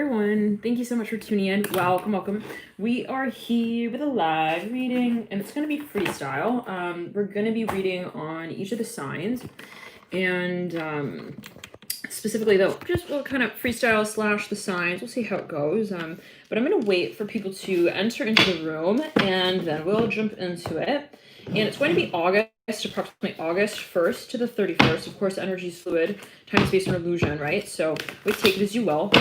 Everyone, thank you so much for tuning in. Welcome. We are here with a live reading, and it's going to be freestyle. We're going to be reading on each of the signs, and specifically though, just we'll kind of freestyle slash the signs. We'll see how it goes. But I'm going to wait for people to enter into the room, and then we'll jump into it. And it's going to be approximately August 1st to the 31st. Of course, energy is fluid, time, space, and illusion, right? So we take it as you will.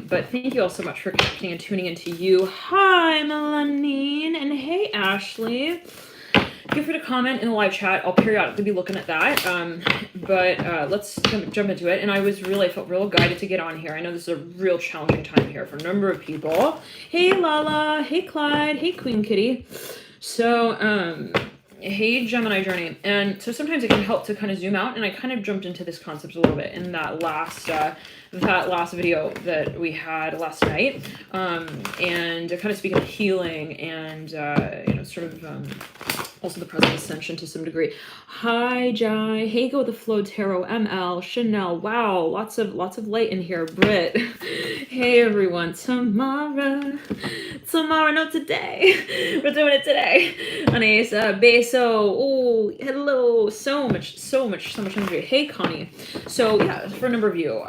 But thank you all so much for connecting and tuning into you. Hi, Melanine, and hey, Ashley. Feel free to comment in the live chat. I'll periodically be looking at that. But let's jump into it. And I felt real guided to get on here. I know this is a real challenging time here for a number of people. Hey, Lala. Hey, Clyde. Hey, Queen Kitty. So, hey, Gemini journey. And so sometimes it can help to kind of zoom out, and I kind of jumped into this concept a little bit in that last video that we had last night, and kind of speaking of healing and also the present ascension to some degree. Hi, Jai. Hey, Go with the Flow Tarot, ML, Chanel. Wow, lots of light in here. Britt. Hey, everyone. Tomorrow, no, today. We're doing it today. Anisa, Beso. Oh, hello. So much energy. Hey, Connie. So yeah, for a number of you,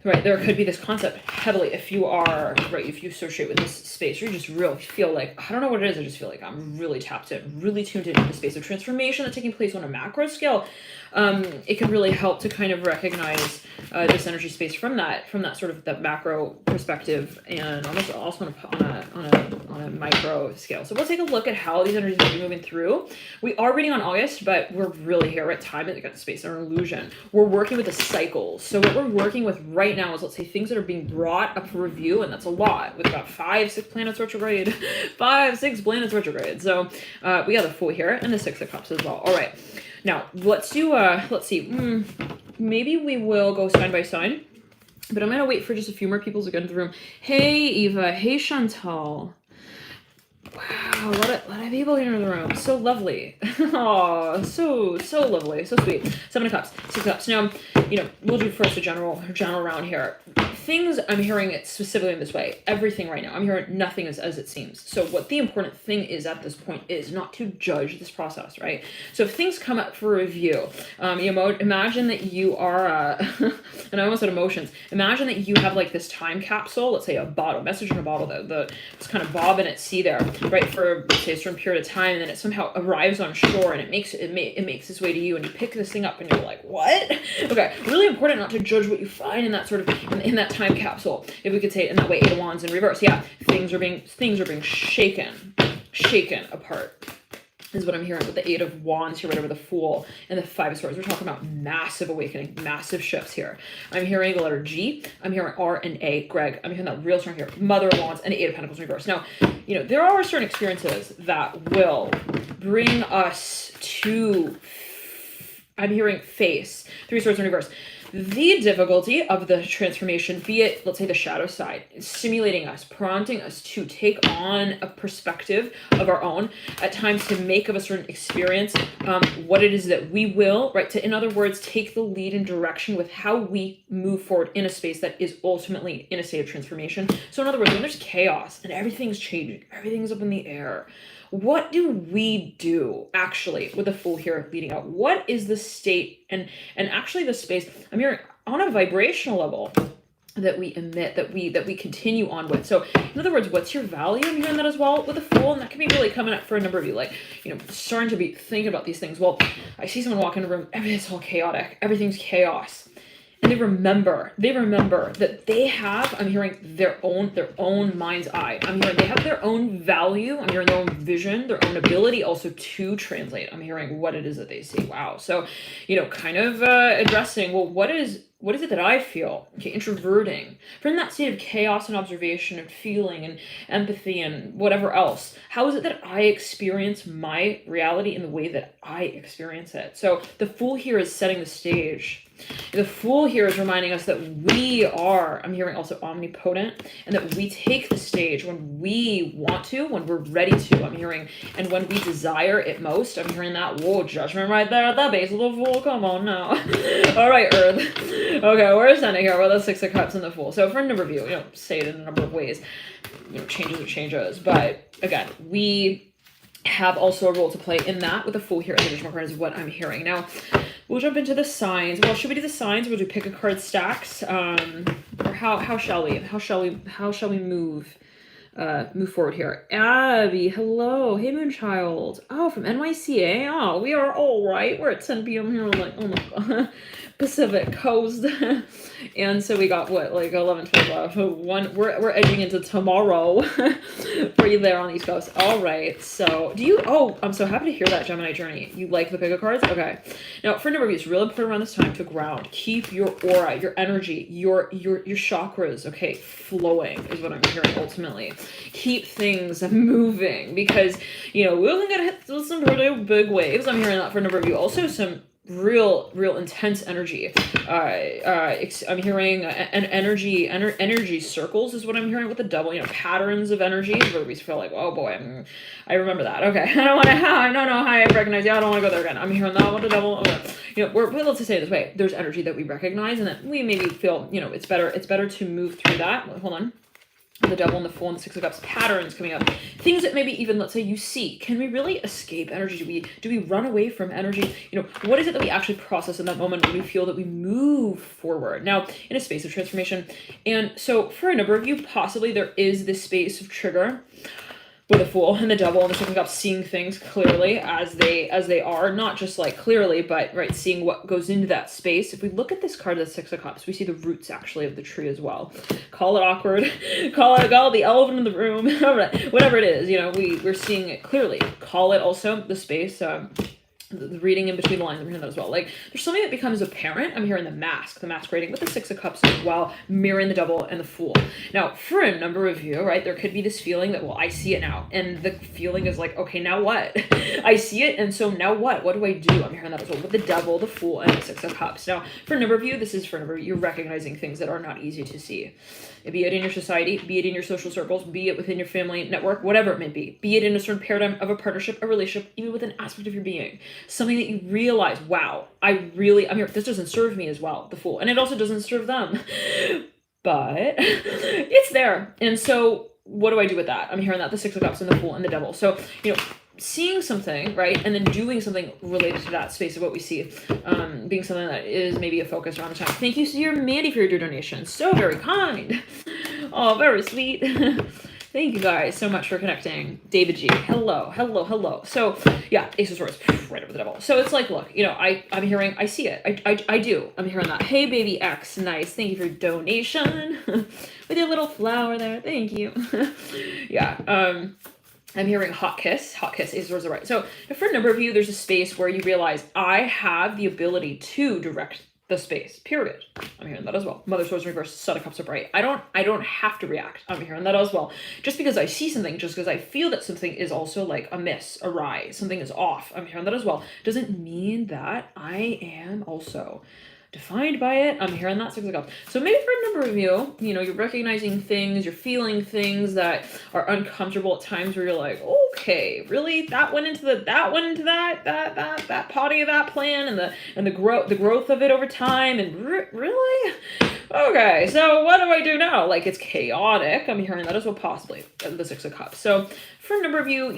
right, there could be this concept heavily if you are, right, if you associate with this space, or you just really feel like, I don't know what it is, I just feel like I'm really tapped in, really tuned into the space of transformation that's taking place on a macro scale. It can really help to kind of recognize this energy space from that sort of that macro perspective, and also on a micro scale. So we'll take a look at how these energies are moving through. We are reading on August, but we're really here at time that got the space or illusion. We're working with the cycles. So what we're working with right now is, let's say, things that are being brought up for review, and that's a lot. We've got 5-6 planets retrograde, 5-6 planets retrograde. So we got the Fool here and the Six of Cups as well. All right. Now, let's see, maybe we will go sign by sign, but I'm going to wait for just a few more people to get into the room. Hey, Eva. Hey, Chantal. Wow, a lot of people here in the room. So lovely. Oh, so lovely. So sweet. 7 of Cups, 6 of Cups. Now, we'll do first a general round here. Things, I'm hearing it specifically in this way. Everything right now, I'm hearing nothing is as it seems. So what the important thing is at this point is not to judge this process, right? So if things come up for review, imagine that you are, and I almost said emotions, imagine that you have like this time capsule, let's say a bottle, message in a bottle, it's kind of bobbing at sea there, right, for, let's say, a certain period of time, and then it somehow arrives on shore, and it makes its way to you, and you pick this thing up, and you're like, what? Okay, really important not to judge what you find in that sort of, in that time capsule, if we could say it in that way. 8 of Wands in reverse. Yeah, things are being shaken apart, is what I'm hearing with the 8 of Wands here, right over the Fool, and the 5 of Swords. We're talking about massive awakening, massive shifts here. I'm hearing the letter G. I'm hearing R and A, Greg. I'm hearing that real strong here. Mother of Wands and 8 of Pentacles in reverse. Now, there are certain experiences that will bring us to, I'm hearing face, 3 Swords in reverse. The difficulty of the transformation, be it, let's say, the shadow side, is stimulating us, prompting us to take on a perspective of our own, at times to make of a certain experience what it is that we will, right, to, in other words, take the lead and direction with how we move forward in a space that is ultimately in a state of transformation. So in other words, when there's chaos and everything's changing, everything's up in the air, what do we do actually with the Fool here leading out? What is the state and actually the space, I'm hearing, on a vibrational level that we emit, that we continue on with? So in other words, what's your value? I'm hearing that as well with the Fool, and that can be really coming up for a number of you, like, starting to be thinking about these things. Well, I see someone walk in the room, everything's all chaotic, everything's chaos. And they remember that they have, I'm hearing, their own mind's eye. I'm hearing they have their own value. I'm hearing their own vision, their own ability also to translate. I'm hearing what it is that they see. Wow. So, kind of addressing, well, what is it that I feel? Okay, introverting from that state of chaos and observation and feeling and empathy and whatever else. How is it that I experience my reality in the way that I experience it? So the Fool here is setting the stage The Fool here is reminding us that we are, I'm hearing also omnipotent, and that we take the stage when we want to, when we're ready to, I'm hearing, and when we desire it most. I'm hearing that. Whoa, judgment right there at the base of the Fool. Come on now. All right, Earth. Okay, we're ascending here with the Six of Cups and the Fool. So for a number of you, say it in a number of ways. Changes are changes. But again, we have also a role to play in that with the Fool here. Additional card is what I'm hearing. Now, we'll jump into the signs. Well, should we do the signs? Would we pick a card stacks? Or how shall we? How shall we move forward here? Abby, hello. Hey, Moonchild. Oh, from NYCA. Oh, we are all right. We're at 10 p.m. here. We're like, oh my god. Pacific Coast. And so we got what, like 11, 12, we're edging into tomorrow for you there on the East Coast. All right. So I'm so happy to hear that, Gemini journey. You like the pick of cards? Okay. Now for a number of you, it's really important around this time to ground. Keep your aura, your energy, your chakras, okay, flowing is what I'm hearing ultimately. Keep things moving because, we're going to hit some pretty big waves. I'm hearing that for a number of you. Also some real intense energy. I'm hearing an energy circles is what I'm hearing with the Devil. Patterns of energy where we feel like, oh boy, I remember that. Okay, I don't know how I recognize. Yeah, I don't want to go there again. I'm hearing that with the Devil. Okay. Let's just say it this way: there's energy that we recognize, and that we maybe feel, it's better to move through that. Hold on. The Devil and the Fool and the Six of Cups, patterns coming up, things that maybe even, let's say, you see. Can we really escape energy? Do we run away from energy? What is it that we actually process in that moment when we feel that we move forward now in a space of transformation? And so for a number of you, possibly there is this space of trigger with the Fool and the Devil and the Six of Cups, seeing things clearly as they are, not just like clearly, but right, seeing what goes into that space. If we look at this card, the Six of Cups, we see the roots actually of the tree as well. Call it awkward, call it the elephant in the room, whatever it is, we're seeing it clearly. Call it also the space, the reading in between the lines. I'm hearing that as well. Like there's something that becomes apparent. I'm hearing the masquerading with the Six of Cups as well, mirroring the Devil and the Fool. Now, for a number of you, right, there could be this feeling that, well, I see it now. And the feeling is like, okay, now what? I see it. And so now what? What do I do? I'm hearing that as well with the Devil, the Fool, and the Six of Cups. Now, for a number of you, this is for a number of you, you're recognizing things that are not easy to see. Be it in your society, be it in your social circles, be it within your family network, whatever it may be it in a certain paradigm of a partnership, a relationship, even with an aspect of your being, something that you realize, wow, I'm here, this doesn't serve me as well, the Fool, and it also doesn't serve them, but it's there. And so what do I do with that? I'm hearing that the Six of Cups and the Fool and the Devil. So, seeing something, right, and then doing something related to that space of what we see, being something that is maybe a focus around the time. Thank you, dear Mandy, for your donation. So very kind. Oh, very sweet. Thank you guys so much for connecting. David G. Hello. So yeah, Ace of Swords, right over the Devil. So it's like, look, I'm hearing, I see it. I do. I'm hearing that. Hey, baby X, nice. Thank you for your donation. With your little flower there. Thank you. Yeah. I'm hearing hot kiss, Ace of Swords are right. So for a number of you, there's a space where you realize I have the ability to direct the space, period. I'm hearing that as well. Mother Swords in reverse, Son of Cups upright. I don't have to react. I'm hearing that as well. Just because I see something, just because I feel that something is also like amiss, awry, something is off, I'm hearing that as well, doesn't mean that I am also defined by it. I'm hearing that Six of Cups. So maybe for a number of you, you're recognizing things, you're feeling things that are uncomfortable at times where you're like, okay, really? That went into that potty of that plan and the growth of it over time, and really? Okay, so what do I do now? Like, it's chaotic. I'm hearing that as well, possibly the Six of Cups. So for a number of you,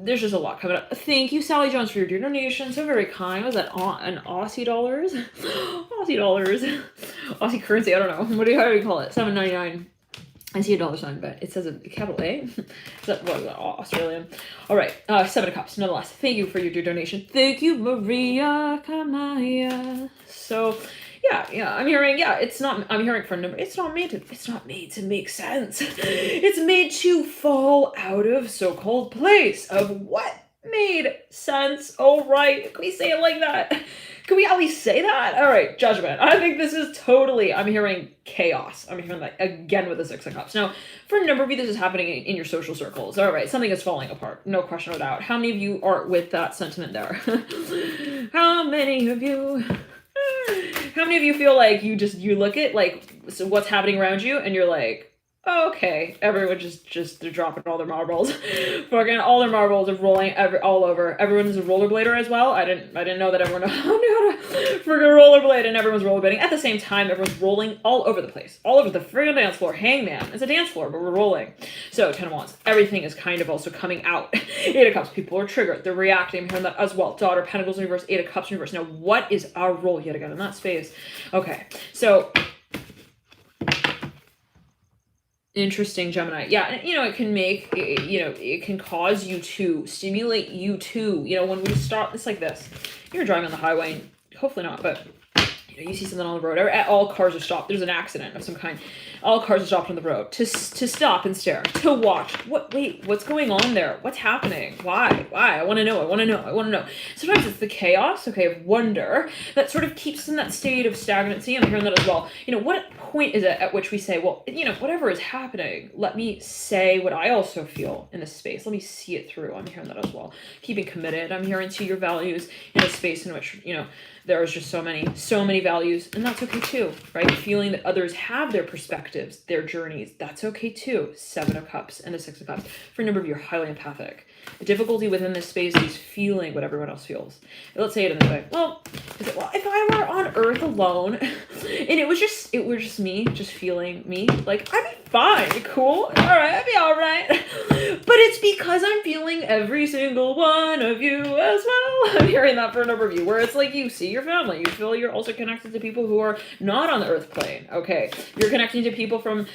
there's just a lot coming up. Thank you, Sally Jones, for your donation. So very kind. Was that an Aussie dollars? Aussie dollars. Aussie currency. I don't know. How do you call it? $7.99. I see a dollar sign, but it says a capital A. Is that, what is that? Australian. All right. Seven of Cups, nonetheless. Thank you for your donation. Thank you, Maria Kamaya. So yeah, I'm hearing, I'm hearing from number, it's not made to make sense. It's made to fall out of so-called place of what made sense. All right, can we say it like that? Can we at least say that? All right, judgment. I think this is totally, I'm hearing chaos. I'm hearing that again with the Six of Cups. Now, for a number of you, this is happening in your social circles. All right, something is falling apart. No question about. How many of you are with that sentiment there? How many of you? How many of you feel like you look at like, so what's happening around you and you're like, oh, okay, everyone they're dropping all their marbles. Fucking all their marbles are rolling all over. Everyone is a rollerblader as well. I didn't know that everyone knew how to friggin' rollerblade, and everyone's rollerblading. At the same time, everyone's rolling all over the place. All over the friggin' dance floor. Hangman. It's a dance floor, but we're rolling. So, 10 of Wands. Everything is kind of also coming out. 8 of Cups. People are triggered. They're reacting. I'm hearing that as well. Daughter, Pentacles in reverse. 8 of Cups in reverse. Now, what is our role yet again in that space? Okay, so interesting, Gemini. Yeah, you know, it can make, you know, it can cause you to stimulate you to, you know, when we stop, it's like this. You're driving on the highway, hopefully not, but you know, you see something on the road, all cars are stopped. There's an accident of some kind. All cars are stopped on the road to stop and stare, to watch. Wait, what's going on there? What's happening? Why? I want to know. Sometimes it's the chaos, okay, of wonder that sort of keeps us in that state of stagnancy. I'm hearing that as well. You know, what point is it at which we say, well, you know, whatever is happening, let me say what I also feel in this space. Let me see it through. I'm hearing that as well. Keeping committed. I'm hearing to your values in a space in which, you know, there is just so many values, and that's okay too, right? Feeling that others have their perspectives, their journeys, that's okay too. 7 of Cups and the 6 of Cups. For a number of you, are highly empathic. The difficulty within this space is feeling what everyone else feels. Let's say it in this way. Well, if I were on Earth alone, and it were just me, just feeling me, like, I'd be fine, cool, all right, I'd be all right. But it's because I'm feeling every single one of you as well. I'm hearing that for a number of you, where it's like you see your family, you feel you're also connected to people who are not on the Earth plane. Okay, you're connecting to people from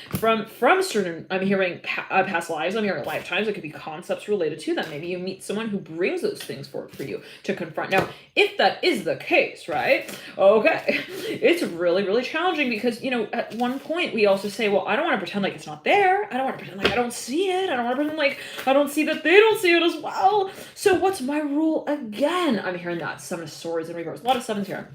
certain, I'm hearing past lives, I'm hearing lifetimes. It could be concepts related to them. Maybe you meet someone who brings those things forward for you to confront. Now, if that is the case, right? Okay, it's really, really challenging because, you know, at one point we also say, well, I don't want to pretend like it's not there. I don't want to pretend like I don't see it. I don't want to pretend like I don't see that they don't see it as well. So what's my rule again? I'm hearing that 7 of Swords in reverse. A lot of 7s here.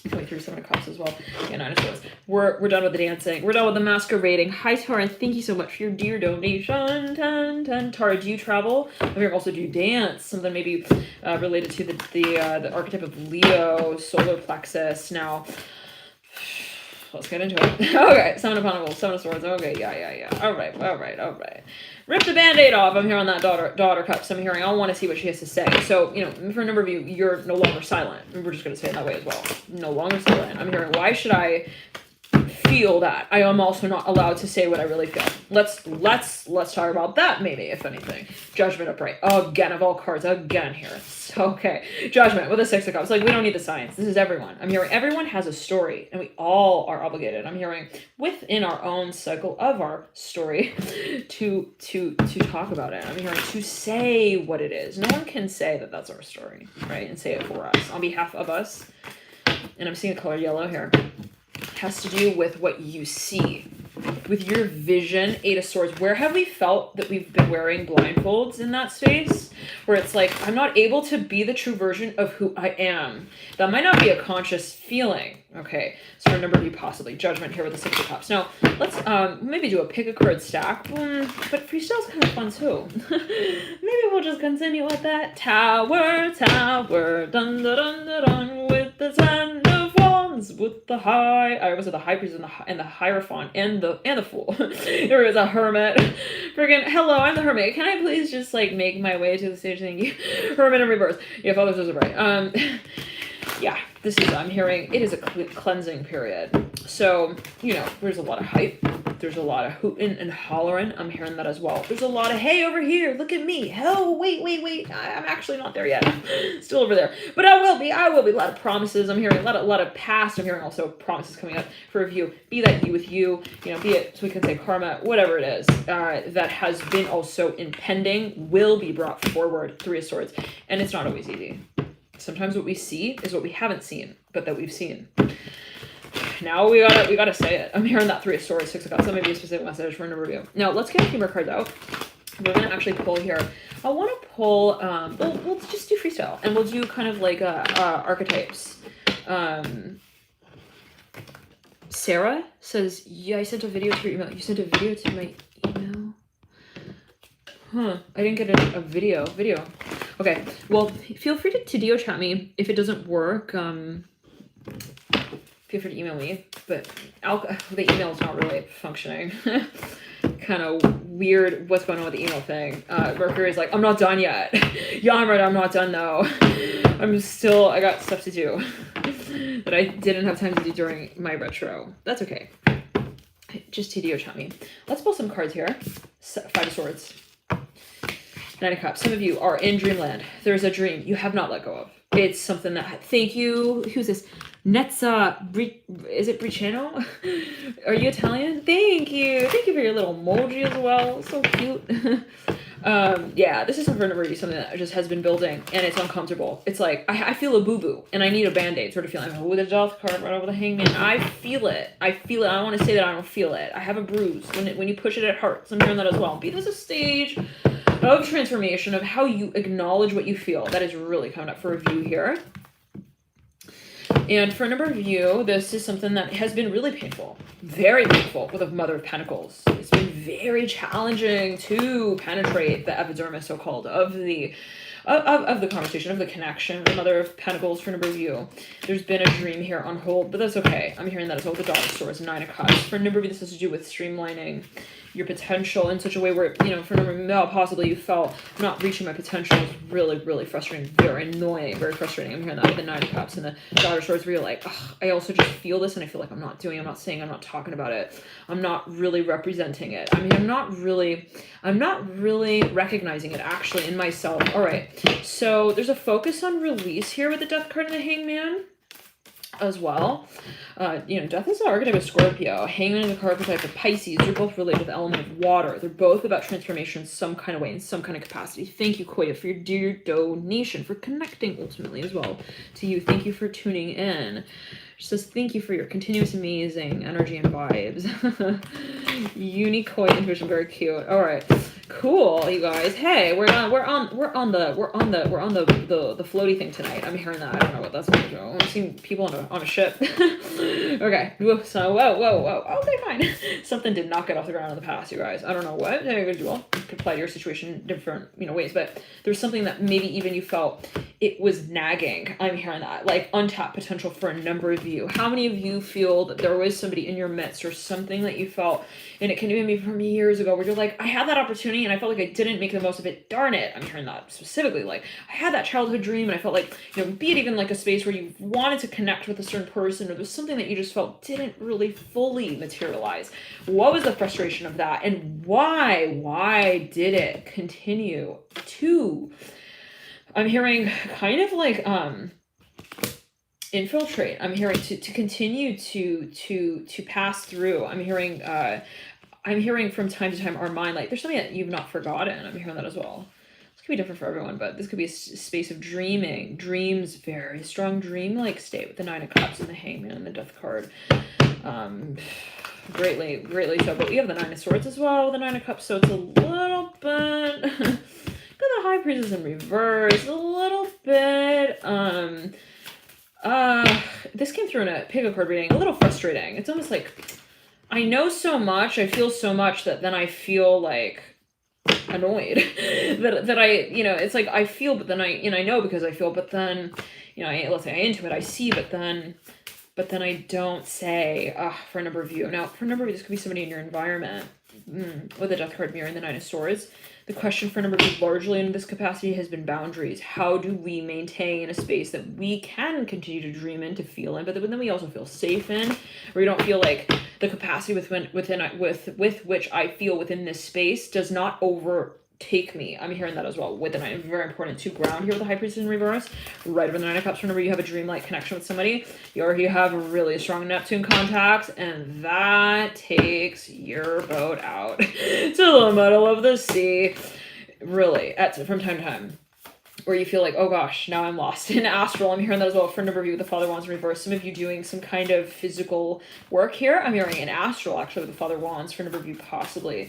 Coming through 7 of Cups as well. Yeah, 9 of Swords. We're done with the dancing. We're done with the masquerading. Hi, Tara. Thank you so much for your dear donation. 10. Tara, do you travel? I'm hearing also, do you dance? Something maybe related to the archetype of Leo, solar plexus. Now, let's get into it. Okay, 7 of Pentacles, 7 of Swords. Okay, yeah. All right. Rip the Band-Aid off. I'm hearing that daughter Cups. I'm hearing, I want to see what she has to say. So, you know, for a number of you, you're no longer silent. We're just going to say it that way as well. No longer silent. I'm hearing, why should I feel that? I am also not allowed to say what I really feel. Let's talk about that, maybe, if anything. Judgment upright. Again, of all cards, again here. Okay. Judgment with a 6 of Cups. Like, we don't need the science. This is everyone. I'm hearing everyone has a story, and we all are obligated. I'm hearing within our own cycle of our story to talk about it. I'm hearing to say what it is. No one can say that that's our story, right? And say it for us, on behalf of us. And I'm seeing the color yellow here. Has to do with what you see, with your vision. 8 of Swords. Where have we felt that we've been wearing blindfolds in that space, where it's like, I'm not able to be the true version of who I am? That might not be a conscious feeling. Okay, so for a number of you, possibly. Judgment here with the 6 of Cups. Now, let's maybe do a pick a card stack, but freestyle's kind of fun too. Maybe we'll just continue with that. Tower, dun dun dun dun dun, with the 10 of Wands, with the high, I was at the High Priest and the Hierophant and the Fool. There is a Hermit. Friggin' hello, I'm the Hermit. Can I please just like make my way to the stage? Thank you. Hermit in reverse. Yeah, Father says it right. Yeah, this is, I'm hearing, it is a cleansing period. So, you know, there's a lot of hype. There's a lot of hooting and hollering. I'm hearing that as well. There's a lot of, hey, over here, look at me. Oh, wait. I'm actually not there yet. Still over there. But I will be. A lot of promises. I'm hearing a lot of past. I'm hearing also promises coming up for review. Be that you with you, you know, be it, so we can say karma, whatever it is, that has been also impending will be brought forward. 3 of Swords. And it's not always easy. Sometimes what we see is what we haven't seen, but that we've seen. Now we gotta say it. I'm hearing that 3 of Swords, 6 of Cups. That may be a specific message for a number of you. Now let's get a few more cards out. We're gonna actually pull here. I want to pull. We'll just do freestyle, and we'll do kind of like archetypes. Sarah says, "Yeah, I sent a video to your email. You sent a video to my email." Huh? I didn't get a video. Okay. Well, feel free to DO chat me if it doesn't work. feel free to email me. But the email is not really functioning. Kind of weird what's going on with the email thing. Mercury is like, I'm not done yet. Yeah, I'm right, I'm not done though. I got stuff to do that I didn't have time to do during my retro. That's okay. Just TDO chat me. Let's pull some cards here. Five of Swords. Nine of Cups. Some of you are in dreamland. There's a dream you have not let go of. It's something that, thank you. Who's this? Netza, is it Briceno? Are you Italian? Thank you. Thank you for your little emoji as well. So cute. Yeah, this is something that just has been building and it's uncomfortable. It's like, I feel a boo-boo and I need a band-aid sort of feeling. Oh, the Death card right over the Hangman. I feel it. I feel it. I don't want to say that I don't feel it. I have a bruise. When you push it, it hurts. I'm hearing that as well. Be this a stage of transformation of how you acknowledge what you feel. That is really coming up for review here. And for a number of you, this is something that has been really painful, very painful with a Mother of Pentacles. It's been very challenging to penetrate the epidermis, so-called, of the conversation, of the connection. The Mother of Pentacles for a number of you. There's been a dream here on hold, but that's okay. I'm hearing that as well. The Dog of Swords, Nine of Cups. For a number of you, this has to do with streamlining your potential in such a way where, you know, for a number of you, possibly you felt not reaching my potential is really, really frustrating, very annoying, very frustrating. I'm hearing that with the Nine of Cups and the Daughter of Swords, where you're like, I also just feel this and I feel like I'm not saying, I'm not talking about it. I'm not really representing it. I mean, I'm not really recognizing it actually in myself. All right. So there's a focus on release here with the Death card and the Hangman as well. You know, Death is the archetype of Scorpio. Hangman is the archetype of Pisces. They're both related with the element of water. They're both about transformation in some kind of way, in some kind of capacity. Thank you, Koya, for your dear donation, for connecting ultimately as well to you. Thank you for tuning in. She says, thank you for your continuous amazing energy and vibes. Unique Koya intuition, very cute. All right. Cool, you guys. Hey, we're on the floaty thing tonight. I'm hearing that. I don't know what that's gonna do. I'm seeing people on a ship. Okay. So whoa. Okay, fine. Something did not get off the ground in the past, you guys. I don't know what. Well, could apply to your situation in different, you know, ways, but there's something that maybe even you felt it was nagging. I'm hearing that, like untapped potential for a number of you. How many of you feel that there was somebody in your midst or something that you felt, and it can even be from years ago, where you're like, I had that opportunity and I felt like I didn't make the most of it. Darn it. I'm hearing that specifically. Like, I had that childhood dream and I felt like, you know, be it even like a space where you wanted to connect with a certain person, or there's something that you just felt didn't really fully materialize. What was the frustration of that? And why did it continue to, I'm hearing kind of like, infiltrate. I'm hearing to continue to pass through. I'm hearing from time to time our mind, like there's something that you've not forgotten. I'm hearing that as well. This could be different for everyone, but this could be a space of dreaming. Dreams, very strong dream-like state with the Nine of Cups and the Hangman and the Death card. Greatly so. But we have the Nine of Swords as well, the Nine of Cups, so it's a little bit... the High Priestess in reverse, a little bit... this came through in a pick-up card reading, a little frustrating. It's almost like I know so much, I feel so much that then I feel like annoyed that I, you know, it's like I feel, but then I know because I feel, but then, you know, let's say I intuit, I see, but then I don't say, for a number of you. Now, for a number of you, this could be somebody in your environment with the Death card mirror and the Nine of Swords. The question for a number of you largely in this capacity has been boundaries. How do we maintain a space that we can continue to dream in, to feel in, but then we also feel safe in, where we don't feel like the capacity with which I feel within this space does not overtake me. I'm hearing that as well with the Nine. Very important to ground here with the High Priestess in reverse. Right over the Nine of Cups. Remember, you have a dreamlike connection with somebody. You already have a really strong Neptune contact, and that takes your boat out to the middle of the sea. Really, from time to time, where you feel like, oh gosh, now I'm lost in astral. I'm hearing that as well for a number of you with the Father Wands in reverse. Some of you doing some kind of physical work here. I'm hearing an astral actually with the Father Wands for a number of you possibly.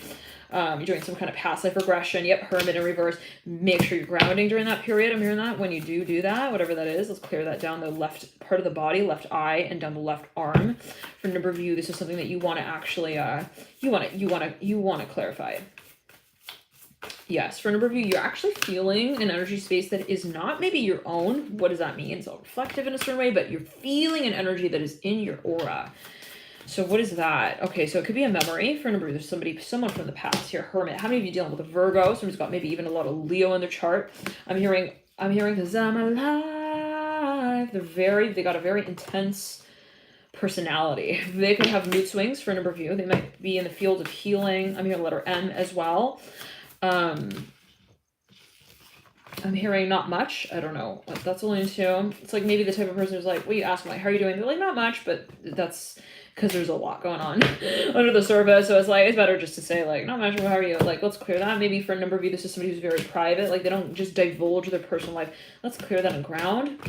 You're doing some kind of past life regression. Yep, Hermit in reverse. Make sure you're grounding during that period. I'm hearing that when you do that, whatever that is, let's clear that down the left part of the body, left eye, and down the left arm. For a number of you, this is something that you want to actually, you want to clarify. Yes, for a number of you, you're actually feeling an energy space that is not maybe your own. What does that mean? It's all reflective in a certain way, but you're feeling an energy that is in your aura. So what is that? Okay, so it could be a memory. For a number of you, there's someone from the past here. Hermit. How many of you dealing with a Virgo? Somebody's got maybe even a lot of Leo in their chart. I'm hearing because I'm alive. They got a very intense personality. They could have mood swings for a number of you. They might be in the field of healing. I'm hearing letter M as well. I'm hearing not much. I don't know what that's only into. It's like maybe the type of person who's like, well, you ask them, like, how are you doing? They're like, not much, but that's because there's a lot going on under the surface. So it's like, it's better just to say like, not much, how are you? Like, let's clear that. Maybe for a number of you, this is somebody who's very private. Like they don't just divulge their personal life. Let's clear that on ground.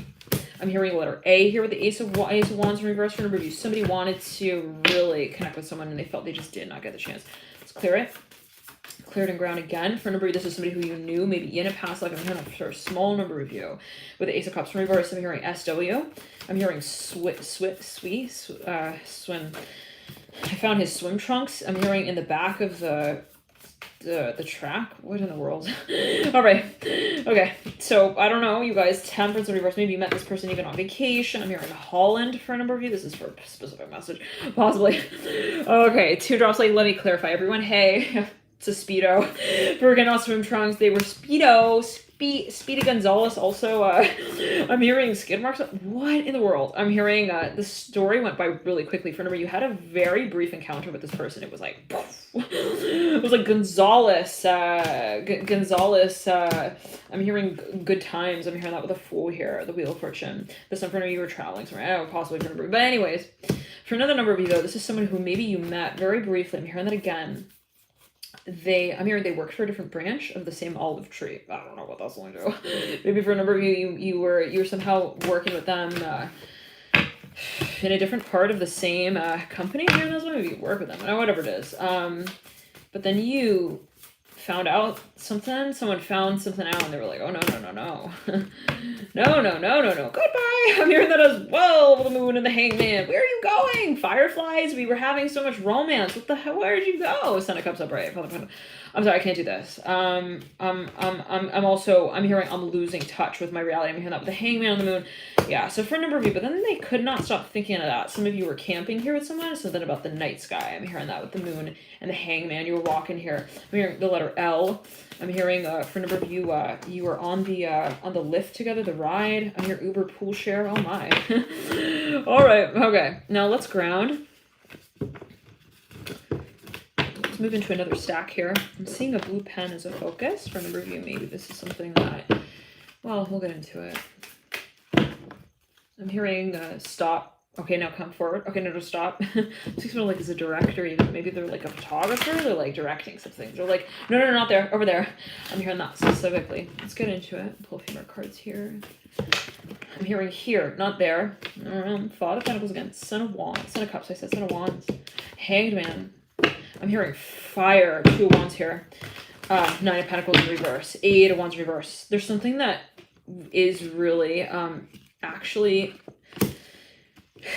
I'm hearing letter A here with the Ace of Wands in reverse for a number of you. Somebody wanted to really connect with someone and they felt they just did not get the chance. Let's clear it. Cleared and ground again. For a number of you, this is somebody who you knew maybe in a past life. I'm hearing for a small number of you with the Ace of Cups in reverse. I'm hearing SW. I'm hearing swim. I found his swim trunks. I'm hearing in the back of the track. What in the world? All right. Okay. So I don't know, you guys. Temperance in reverse. Maybe you met this person even on vacation. I'm hearing Holland for a number of you. This is for a specific message, possibly. Okay. 2 drops. Like, let me clarify, everyone. Hey. It's a Speedo. Bergen swim trunks. They were Speedo. Speedy Gonzalez also. I'm hearing skid marks. What in the world? I'm hearing the story went by really quickly. For a number, you had a very brief encounter with this person. It was like, poof. It was like Gonzalez. I'm hearing good times. I'm hearing that with a Fool here, the Wheel of Fortune. This one for you were traveling somewhere. Oh, possibly for a number. But anyways, for another number of you though, this is someone who maybe you met very briefly. I'm hearing that again. I'm hearing they worked for a different branch of the same olive tree. I don't know what that's going to do. Maybe for a number of you, you were somehow working with them in a different part of the same company. Maybe that's why maybe you work with them, or whatever it is. But then you found out something. Someone found something out, and they were like, "Oh no, no, goodbye." I'm hearing that as well. The Moon and the Hangman. Where are you going? Fireflies. We were having so much romance. What the hell? Where did you go? Son of Cups upright. I'm sorry, I can't do this. I'm hearing I'm losing touch with my reality. I'm hearing that with the Hangman on the Moon. Yeah, so for a number of you, but then they could not stop thinking of that. Some of you were camping here with someone, something about the night sky. I'm hearing that with the Moon and the Hangman. You were walking here. I'm hearing the letter L. I'm hearing for a number of you, you were on the lift together, the ride. I'm hearing Uber pool share. Oh my. All right, okay. Now let's ground. Move into another stack here. I'm seeing a blue pen as a focus. For a number of you, maybe this is something that, well, we'll get into it. I'm hearing stop. Okay, now come forward. Okay, no, stop. It's like as a director, even. Maybe they're like a photographer. They're like directing something. They're like, no, not there, over there. I'm hearing that specifically. Let's get into it. Pull a few more cards here. I'm hearing here, not there. Father of Pentacles again. Son of Wands. Son of Cups. I said Son of Wands. Hanged Man. I'm hearing fire. 2 of Wands here. 9 of Pentacles in reverse. 8 of Wands reverse. There's something that is really actually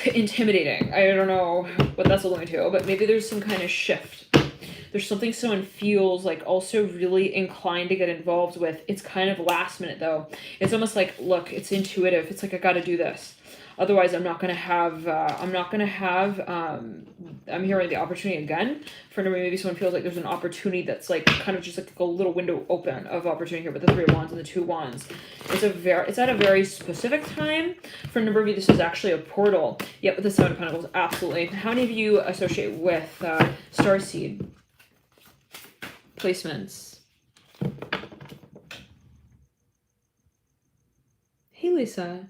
intimidating. I don't know what that's alluding to, but maybe there's some kind of shift. There's something someone feels like also really inclined to get involved with. It's kind of last minute though. It's almost like, look, it's intuitive. It's like, I got to do this. Otherwise, I'm hearing the opportunity again. For maybe someone feels like there's an opportunity that's like kind of just like a little window open of opportunity here with the 3 of Wands and the 2 of Wands. It's at a very specific time. For a number of you, this is actually a portal. Yep, with the 7 of Pentacles, absolutely. How many of you associate with Starseed placements? Hey, Lisa.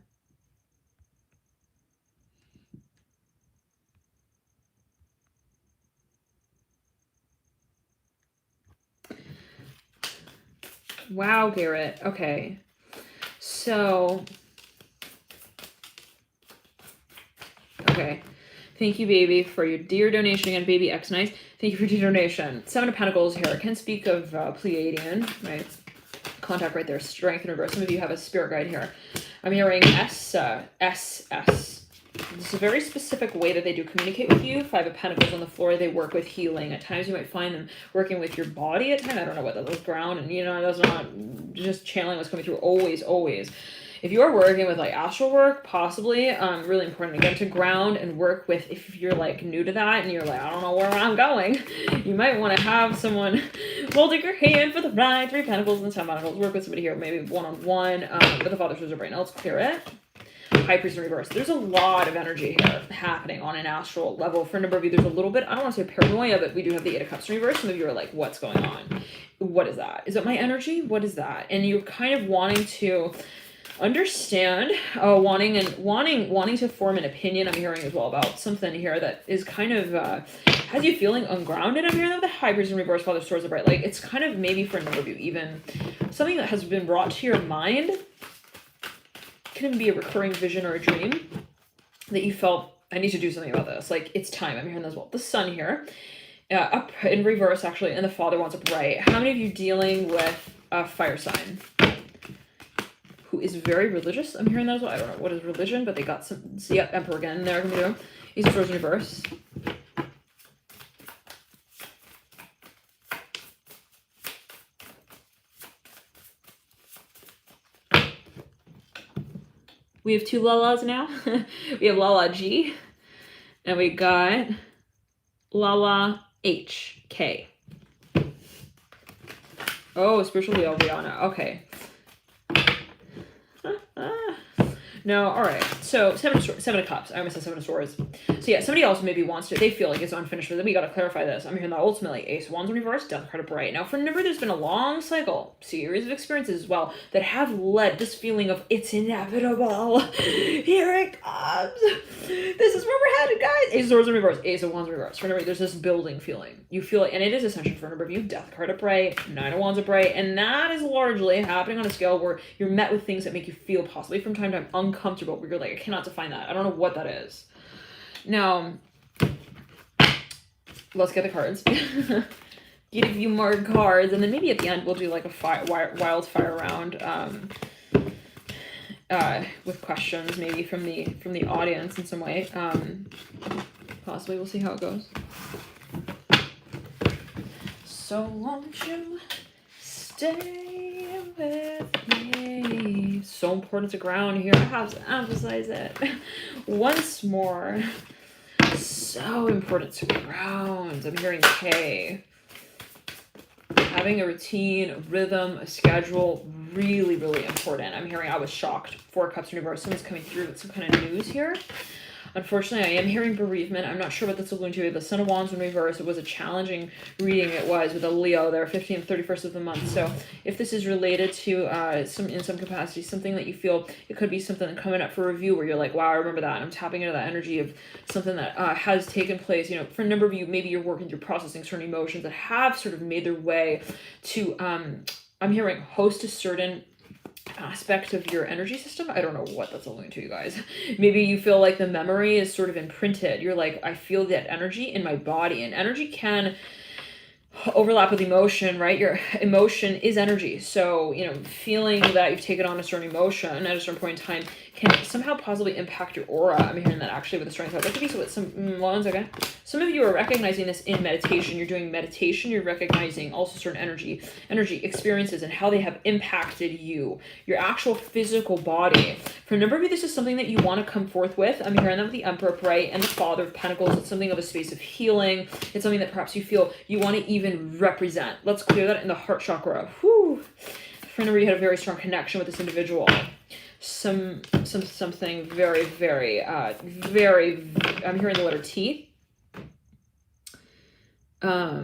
Wow, Garrett. Okay. So, okay. Thank you, baby, for your dear donation. Again, baby X Nice. Thank you for your donation. 7 of Pentacles here. I can speak of Pleiadian, right? Contact right there. Strength in reverse. Some of you have a spirit guide here. I'm hearing S. It's a very specific way that they do communicate with you. Five of Pentacles on the floor. They work with healing. At times you might find them working with your body at times. I don't know what that was, ground. And, you know, that's not just channeling what's coming through. Always, always. If you are working with like astral work, possibly, really important again to ground and work with. If you're like new to that and you're like, I don't know where I'm going, you might want to have someone holding your hand for the ride. Three Pentacles and 10 Pentacles. Work with somebody here, maybe one-on-one. But the Father shows up right now. Let's clear it. High Priest in reverse. There's a lot of energy here happening on an astral level. For a number of you, there's a little bit, I don't want to say paranoia, but we do have the Eight of Cups in reverse. Some of you are like, what's going on? What is that? Is it my energy? What is that? And you're kind of wanting to understand, wanting to form an opinion. I'm hearing as well about something here that is kind of has you feeling ungrounded. I'm hearing that the High Priest in reverse, Father of Swords upright. Like, it's kind of maybe for a number of you even something that has been brought to your mind. Can be a recurring vision or a dream that you felt, I need to do something about this. Like, it's time. I'm hearing that as well. The Sun here, up in reverse actually, and the Father wants upright. How many of you dealing with a fire sign who is very religious? I'm hearing that as well. I don't know what is religion, but they got some. See, yep, Emperor again. There, gonna do. Ace of Swords in reverse. We have two Lalas now. We have Lala G, and we got Lala H, K. Oh, spiritual Leo, Rihanna. Okay. No, all right. So Seven of Cups. I almost said Seven of Swords. So yeah, somebody else maybe wants to. They feel like it's unfinished for them. We got to clarify this. I'm hearing that ultimately Ace of Wands in reverse, Death card upright. Now, for number, there's been a long cycle, series of experiences as well that have led this feeling of it's inevitable. Here it comes. This is where we're headed, guys. Ace of Swords in reverse, Ace of Wands in reverse. For number, there's this building feeling. You feel it, and it is essential for a number of you. Death card upright, Nine of Wands upright, and that is largely happening on a scale where you're met with things that make you feel possibly from time to time uncomfortable, where you're like, I cannot define that. I don't know what that is. Now, let's get the cards. Get a few more cards, and then maybe at the end we'll do like a wildfire round with questions, maybe from the audience in some way. Possibly, we'll see how it goes. So won't you stay with me? So important to ground here. I have to emphasize it once more. So important to ground. I'm hearing K. Having a routine, a rhythm, a schedule, really, really important. I'm hearing I was shocked. Four Cups in reverse. Someone's coming through with some kind of news here. Unfortunately, I am hearing bereavement. I'm not sure what that's alluding to. The Son of Wands in reverse. It was a challenging reading. It was with a Leo there, 15th and 31st of the month. So if this is related to in some capacity, something that you feel, it could be something coming up for review where you're like, wow, I remember that. And I'm tapping into that energy of something that has taken place. You know, for a number of you, maybe you're working through processing certain emotions that have sort of made their way to, I'm hearing host a certain aspect of your energy system. I don't know what that's alluding to, you guys. Maybe you feel like the memory is sort of imprinted. You're like, I feel that energy in my body, and energy can overlap with emotion, right? Your emotion is energy. So, you know, feeling that you've taken on a certain emotion at a certain point in time can somehow possibly impact your aura. I'm hearing that actually with the strength card. That could be so with some ones, okay? Some of you are recognizing this in meditation. You're doing meditation. You're recognizing also certain energy experiences and how they have impacted you, your actual physical body. For a number of you, this is something that you want to come forth with. I'm hearing that with the Emperor, right? And the Father of Pentacles. It's something of a space of healing. It's something that perhaps you feel you want to even represent. Let's clear that in the heart chakra. Whew. For a number of you had a very strong connection with this individual. Something very, very, very, I'm hearing the letter T. Now,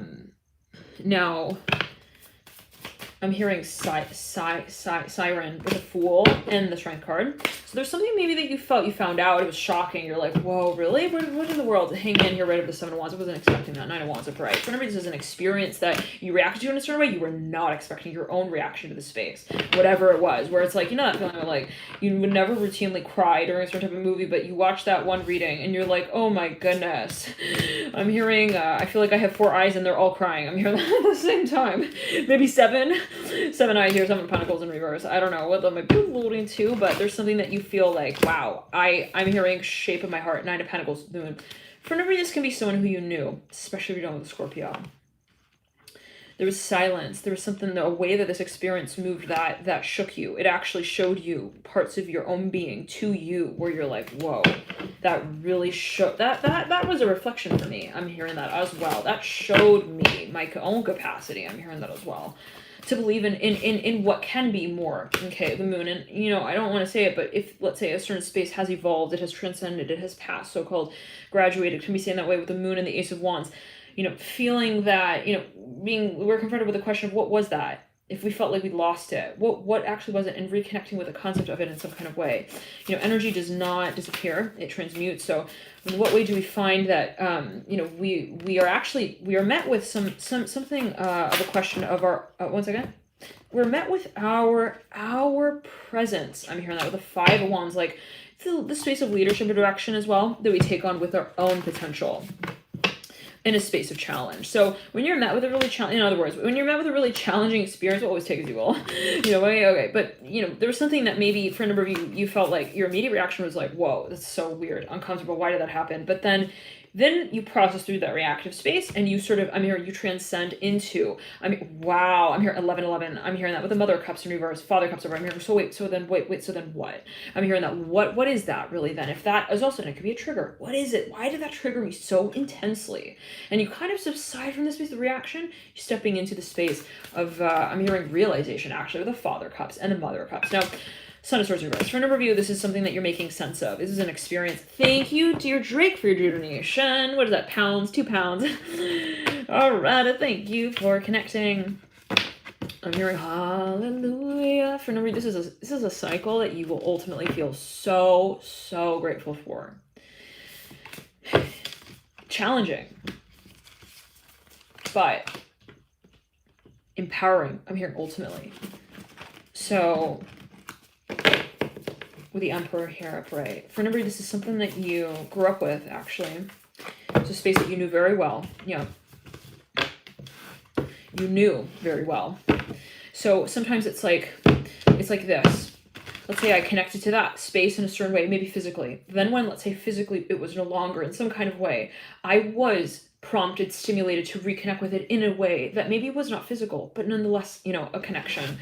I'm hearing siren with a Fool and the Strength card. So there's something maybe that you felt you found out. It was shocking. You're like, whoa, really? What in the world? Hang in here right over the Seven of Wands. I wasn't expecting that. Nine of Wands upright. For whatever this is an experience that you reacted to in a certain way, you were not expecting your own reaction to the space. Whatever it was. Where it's like, you know that feeling of like, you would never routinely cry during a certain type of movie, but you watch that one reading and you're like, oh my goodness. I'm hearing, I feel like I have 4 eyes and they're all crying. I'm hearing that at the same time. Maybe 7. Seven eyes here, seven of pentacles in reverse. I don't know what that might be alluding to, but there's something that you feel like, wow, I'm hearing shape of my heart. Nine of pentacles, the moon. For whatever this can be someone who you knew, especially if you're dealing with a Scorpio. There was silence. There was something, a way that this experience moved that shook you. It actually showed you parts of your own being to you where you're like, whoa, that really showed, that was a reflection for me. I'm hearing that as well. That showed me my own capacity. I'm hearing that as well. To believe in what can be more. Okay, the moon. And, you know, I don't want to say it, but if, let's say, a certain space has evolved, it has transcended, it has passed, so-called graduated, can be seen that way with the moon and the Ace of Wands. You know, feeling that, you know, we're confronted with the question of what was that? If we felt like we lost it, what actually was it? And reconnecting with the concept of it in some kind of way. You know, energy does not disappear, it transmutes. So in what way do we find that, you know, we are met with something of a question of our, once again, we're met with our presence. I'm hearing that with the Five of Wands, like the space of leadership and direction as well, that we take on with our own potential. In a space of challenge. So when you're met with a really challenging, in other words, when you're met with a really challenging experience, always take as you will. You know, okay, but you know, there was something that maybe for a number of you felt like your immediate reaction was like, whoa, that's so weird, uncomfortable, why did that happen? But then you process through that reactive space and you sort of, I'm hearing you transcend into, wow, I'm here 11. I'm hearing that with the Mother of Cups in reverse, Father of Cups over. I'm hearing, so then what? I'm hearing that, what is that really then? If that is also, and it could be a trigger, what is it? Why did that trigger me so intensely? And you kind of subside from the space of reaction, you're stepping into the space of, I'm hearing realization actually with the Father of Cups and the Mother of Cups. Now, Sun of Swords reverse. For a number of you, this is something that you're making sense of. This is an experience. Thank you, dear Drake, for your donation. What is that? Pounds? 2 pounds. All right. Thank you for connecting. I'm hearing hallelujah. For a number of you, this is a cycle that you will ultimately feel so grateful for. Challenging, but empowering. I'm hearing ultimately. So with the Emperor here upright. For a number of you, this is something that you grew up with, actually. It's a space that you knew very well. Yeah. You knew very well. So sometimes it's like this. Let's say I connected to that space in a certain way, maybe physically. Then when, let's say physically, it was no longer in some kind of way, I was prompted, stimulated to reconnect with it in a way that maybe was not physical, but nonetheless, you know, a connection.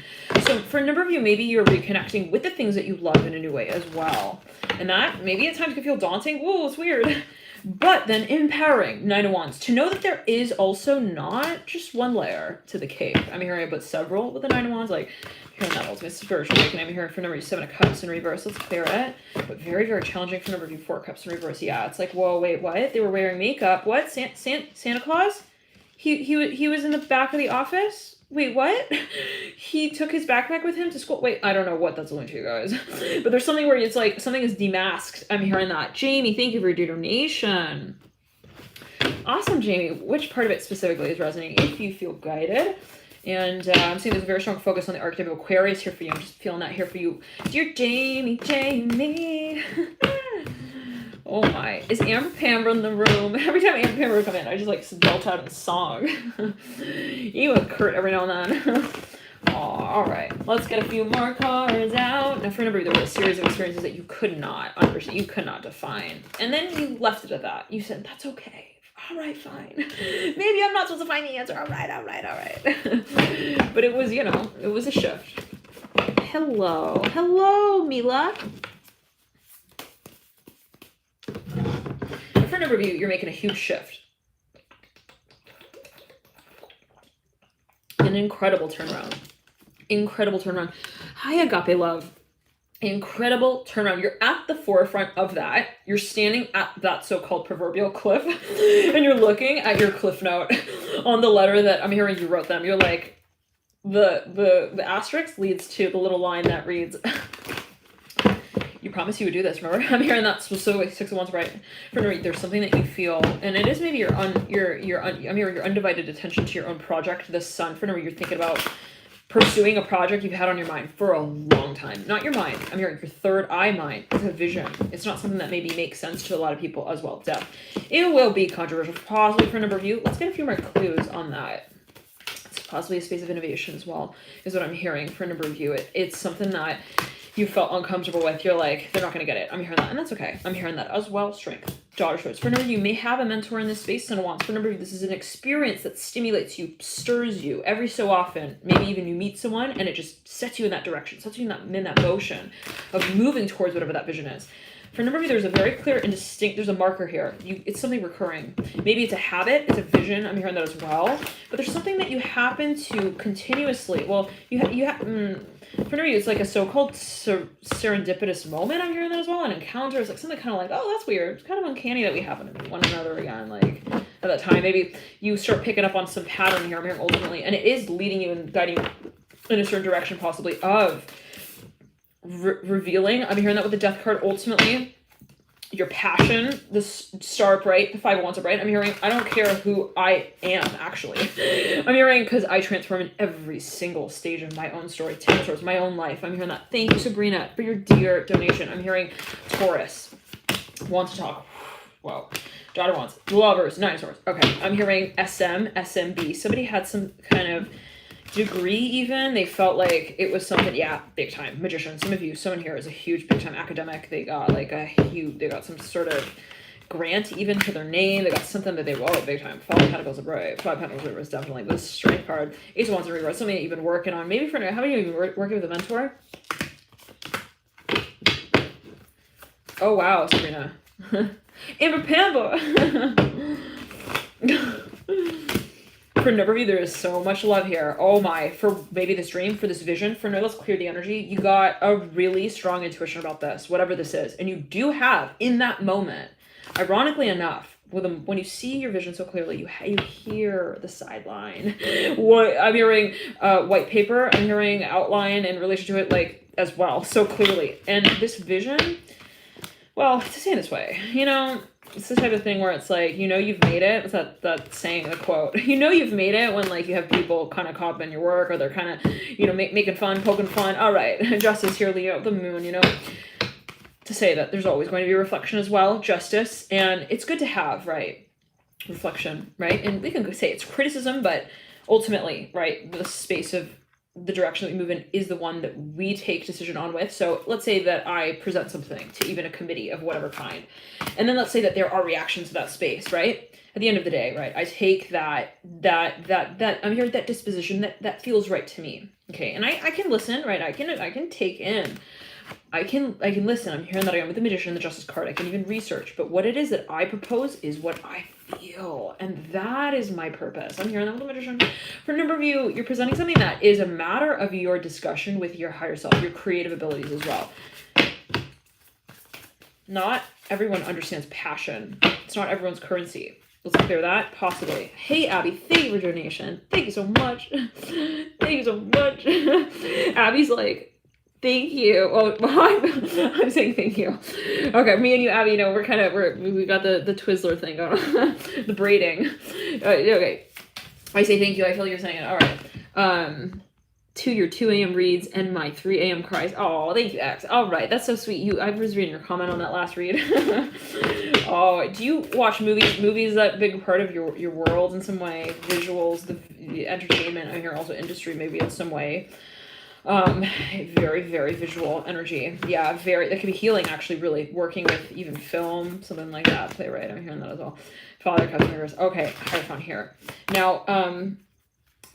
So for a number of you, maybe you're reconnecting with the things that you love in a new way as well. And that maybe at times can feel daunting. Whoa, it's weird. But then empowering, Nine of Wands, to know that there is also not just one layer to the cape. I'm hearing about several with the Nine of Wands, like hearing that ultimate spiritual awakening. I'm hearing for number 7 of Cups in reverse. Let's clear it. But very challenging for number 4 Cups in reverse. Yeah, it's like, whoa, wait, what? They were wearing makeup. What? Santa Claus? He was in the back of the office? Wait, what? He took his backpack with him to school? Wait, I don't know what that's alluding to, guys. But there's something where it's like something is demasked. I'm hearing that. Jamie, thank you for your donation. Awesome, Jamie. Which part of it specifically is resonating? If you feel guided. And I'm seeing there's a very strong focus on the archetype of Aquarius here for you. I'm just feeling that here for you. Dear Jamie. Oh my. Is Amber Pamber in the room? Every time Amber Pamber would come in, I just like belt out a song. Even Kurt every now and then. Oh, all right. Let's get a few more cards out. Now for number, there were a series of experiences that you could not understand, you could not define. And then you left it at that. You said, that's okay. All right, fine. Maybe I'm not supposed to find the answer. All right. But it was, you know, it was a shift. Hello, Mila. For a number of you, you're making a huge shift. An incredible turnaround. Hi, Agape Love. Incredible turnaround. You're at the forefront of that. You're standing at that so-called proverbial cliff and you're looking at your cliff note on the letter that I'm hearing you wrote them. You're like, the asterisk leads to the little line that reads, you promised you would do this, remember? I'm hearing that specifically 6 of Wands, right? For there's something that you feel, and it is maybe I'm hearing your undivided attention to your own project, the sun. For you're thinking about pursuing a project you've had on your mind for a long time. Not your mind. I'm hearing your third eye mind. It's a vision. It's not something that maybe makes sense to a lot of people as well. Depth. It will be controversial, possibly for a number of you. Let's get a few more clues on that. Let's Possibly a space of innovation as well, is what I'm hearing for a number of you. It's something that you felt uncomfortable with. You're like, they're not going to get it. I'm hearing that, and that's okay. I'm hearing that as well. Strength. Daughter shorts. For a number of you, may have a mentor in this space and wants. For a number of you, this is an experience that stimulates you, stirs you every so often. Maybe even you meet someone and it just sets you in that direction, sets you in that motion of moving towards whatever that vision is. For a number of you, there's a very clear and distinct, there's a marker here. It's something recurring. Maybe it's a habit, it's a vision. I'm hearing that as well. But there's something that you happen to continuously, well, for a number of you, it's like a so-called serendipitous moment. I'm hearing that as well. An encounter is like something kind of like, oh, that's weird. It's kind of uncanny that we happen to meet one another again. Like at that time, maybe you start picking up on some pattern here. I'm hearing ultimately, and it is leading you and guiding you in a certain direction, possibly of revealing. I'm hearing that with the Death card. Ultimately, your passion, the star upright, the 5 of Wands upright. I'm hearing, I don't care who I am, actually. I'm hearing, because I transform in every single stage of my own story, 10 stories, my own life. I'm hearing that. Thank you, Sabrina, for your dear donation. I'm hearing Taurus wants to talk. Wow. Daughter wants. Lovers, 9 of Swords. Okay. I'm hearing SMB. Somebody had some kind of degree even. They felt like it was something, yeah, big time. Magician. Some of you, someone here is a huge big time academic. They got like they got some sort of grant even to their name. They got something that they were big time. 5 Pentacles upright. 5 Pentacles upright was definitely the strength card. Ace of Wands in reverse. Something you've been working on. Maybe for now, how many of you working with a mentor? Oh wow, Sabrina. Amber Pambo. For a number of you, there is so much love here. Oh my, for maybe this dream, for this vision, for no, let's clear the energy. You got a really strong intuition about this, whatever this is. And you do have, in that moment, ironically enough, when you see your vision so clearly, you hear the sideline. What I'm hearing, white paper, I'm hearing outline in relation to it, like, as well, so clearly. And this vision, well, to say it this way, you know, it's the type of thing where it's like, you know, you've made it. It's that saying, the quote, you know, you've made it when like you have people kind of caught up in your work, or they're kind of, you know, making fun, poking fun. All right, justice here, Leo, the moon, you know, to say that there's always going to be a reflection as well, justice. And it's good to have, right, reflection, right? And we can say it's criticism, but ultimately, right, the space of the direction that we move in is the one that we take decision on with. So let's say that I present something to even a committee of whatever kind, and then let's say that there are reactions to that space, right? At the end of the day, right, I take that I'm hearing that disposition that feels right to me. Okay, and I can listen, right? I can take in. I can listen. I'm hearing that I am with the Magician, the Justice card. I can even research, but what it is that I propose is what I feel, and that is my purpose. I'm hearing that with the Magician. For a number of you, you're presenting something that is a matter of your discussion with your higher self, your creative abilities as well. Not everyone understands passion. It's not everyone's currency. Let's clear that, possibly. Hey, Abby, thank you for your donation. Thank you so much. Thank you so much. Abby's like, thank you. Well, I'm saying thank you. Okay, me and you, Abby, you know, we got the Twizzler thing going on. The braiding. Okay. I say thank you. I feel you're saying it. All right. To your 2 a.m. reads and my 3 a.m. cries. Oh, thank you, X. All right, that's so sweet. I was reading your comment on that last read. Oh, do you watch movies? Movies that big part of your world in some way? Visuals, the entertainment. I hear also industry maybe in some way. Very, very visual energy. Yeah, that could be healing, actually, really. Working with even film, something like that. Playwright, I'm hearing that as well. Father, cousin, mirrors. Okay, Hierophant here. Now,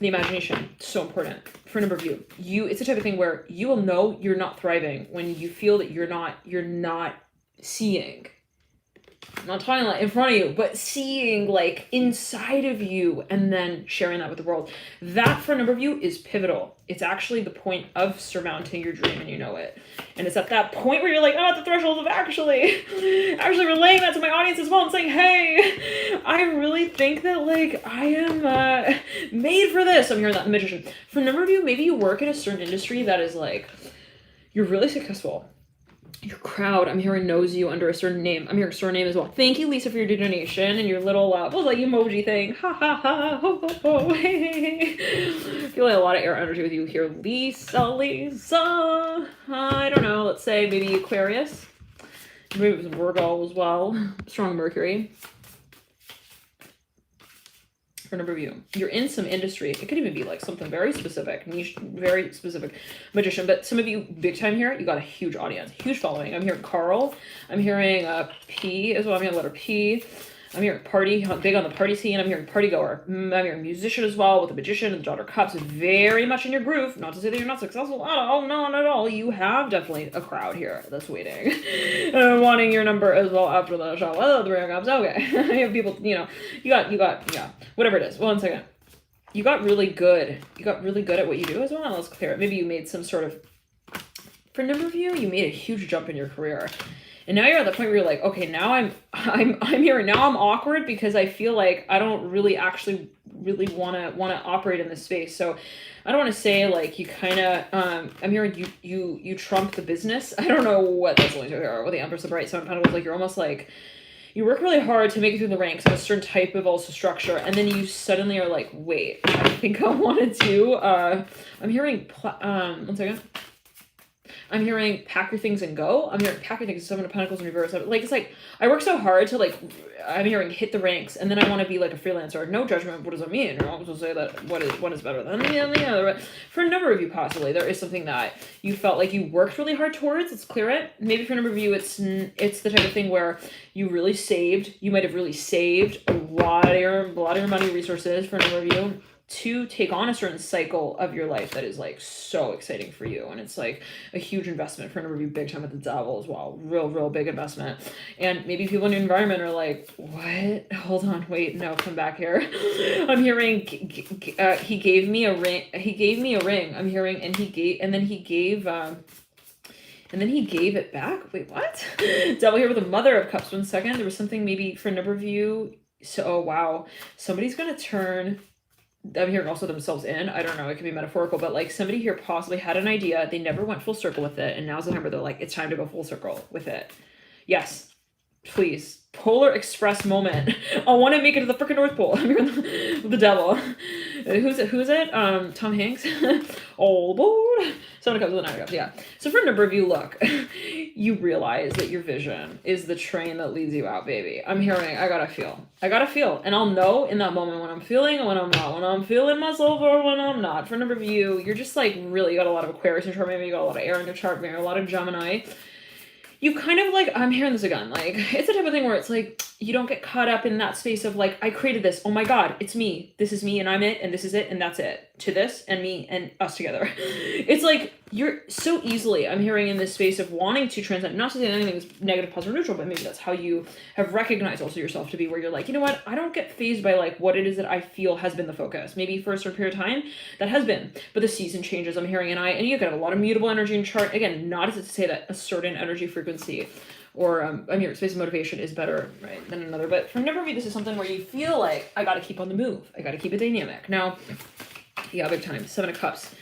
the imagination, so important for a number of you. It's the type of thing where you will know you're not thriving when you feel that you're not seeing. I'm not talking like in front of you, but seeing like inside of you and then sharing that with the world. That for a number of you is pivotal. It's actually the point of surmounting your dream, and you know it. And it's at that point where you're like, I'm at the threshold of actually relaying that to my audience as well and saying, hey, I really think that like I am made for this. I'm hearing that in the Magician. For a number of you, maybe you work in a certain industry that is like, you're really successful. Your crowd, I'm hearing, knows you under a certain name. I'm hearing a certain name as well. Thank you, Lisa, for your donation and your little, what was like emoji thing? Ha ha ha, ho ho ho, hey, hey. Feeling a lot of air energy with you here, Lisa. I don't know, let's say maybe Aquarius. Maybe it was Virgo as well. Strong Mercury. for a number of you. You're in some industry. It could even be like something very specific, niche, very specific magician. But some of you, big time here, you got a huge audience, huge following. I'm hearing Carl. I'm hearing P as well. I'm hearing the letter P. I'm hearing party, big on the party scene. I'm hearing party goer. I'm hearing musician as well with the magician and the daughter of cups. Very much in your groove. Not to say that you're not successful. Oh, no, not at all. You have definitely a crowd here that's waiting. Wanting your number as well after the show. Oh, the three of cups. Okay. You have people, you know, you got, yeah, whatever it is. 1 second. You got really good. You got really good at what you do as well. Let's clear it. Maybe you made some sort of, for a number of you, you made a huge jump in your career. And now you're at the point where you're like, okay, now I'm here. Now I'm awkward because I feel like I don't really actually really want to operate in this space. So I don't want to say like you kind of, I'm hearing you trump the business. I don't know what that's going to here with the Empress of Bright Sun Pentacles. Like you're almost like, you work really hard to make it through the ranks of a certain type of also structure. And then you suddenly are like, wait, I think I want to do, I'm hearing, 1 second. I'm hearing pack your things and go. I'm hearing pack your things, 7 of Pentacles in reverse. Like, it's like, I work so hard to like, I'm hearing hit the ranks, and then I want to be like a freelancer. No judgment. What does that mean? You're always going to say that one is better than the other. For a number of you, possibly, there is something that you felt like you worked really hard towards. Let's clear it. Maybe for a number of you, it's the type of thing where you really saved. You might have really saved a lot of your money, resources for a number of you to take on a certain cycle of your life that is like so exciting for you. And it's like a huge investment for a number of you, big time at the devil as well. Real big investment. And maybe people in your environment are like, what? Hold on, wait, no, come back here. I'm hearing he gave me a ring. I'm hearing, and then he gave it back. Wait, what? Devil here with the Mother of Cups. 1 second. There was something maybe for a number of you. So, oh wow. Somebody's going to turn, I'm hearing also themselves in. I don't know. It can be metaphorical, but like somebody here possibly had an idea. They never went full circle with it. And now's the time where they're like, it's time to go full circle with it. Yes, please. Polar Express moment. I want to make it to the freaking North Pole. I'm here with the devil. Who's it? Tom Hanks. All aboard. 7 of Cups with 9 of Cups. Yeah. So for a number of you, look, you realize that your vision is the train that leads you out, baby. I'm hearing, I gotta feel. And I'll know in that moment when I'm feeling and when I'm not, when I'm feeling myself or when I'm not. For a number of you, you're just like really, you got a lot of Aquarius in your chart. Maybe you got a lot of air in your chart. Maybe a lot of Gemini. You kind of like, I'm hearing this again, like, it's the type of thing where it's like, you don't get caught up in that space of like, I created this. Oh my God, it's me. This is me and I'm it and this is it and that's it. To this and me and us together. It's like, you're so easily, I'm hearing in this space of wanting to transcend, not to say that anything is negative, positive, or neutral, but maybe that's how you have recognized also yourself to be, where you're like, you know what, I don't get fazed by like what it is that I feel has been the focus. Maybe for a certain period of time that has been, but the season changes, I'm hearing, and you can have a lot of mutable energy in the chart. Again, not as to say that a certain energy frequency or I'm here, space of motivation is better, right, than another. But for a number of you, this is something where you feel like, I got to keep on the move. I got to keep it dynamic. Now, yeah, big time. 7 of Cups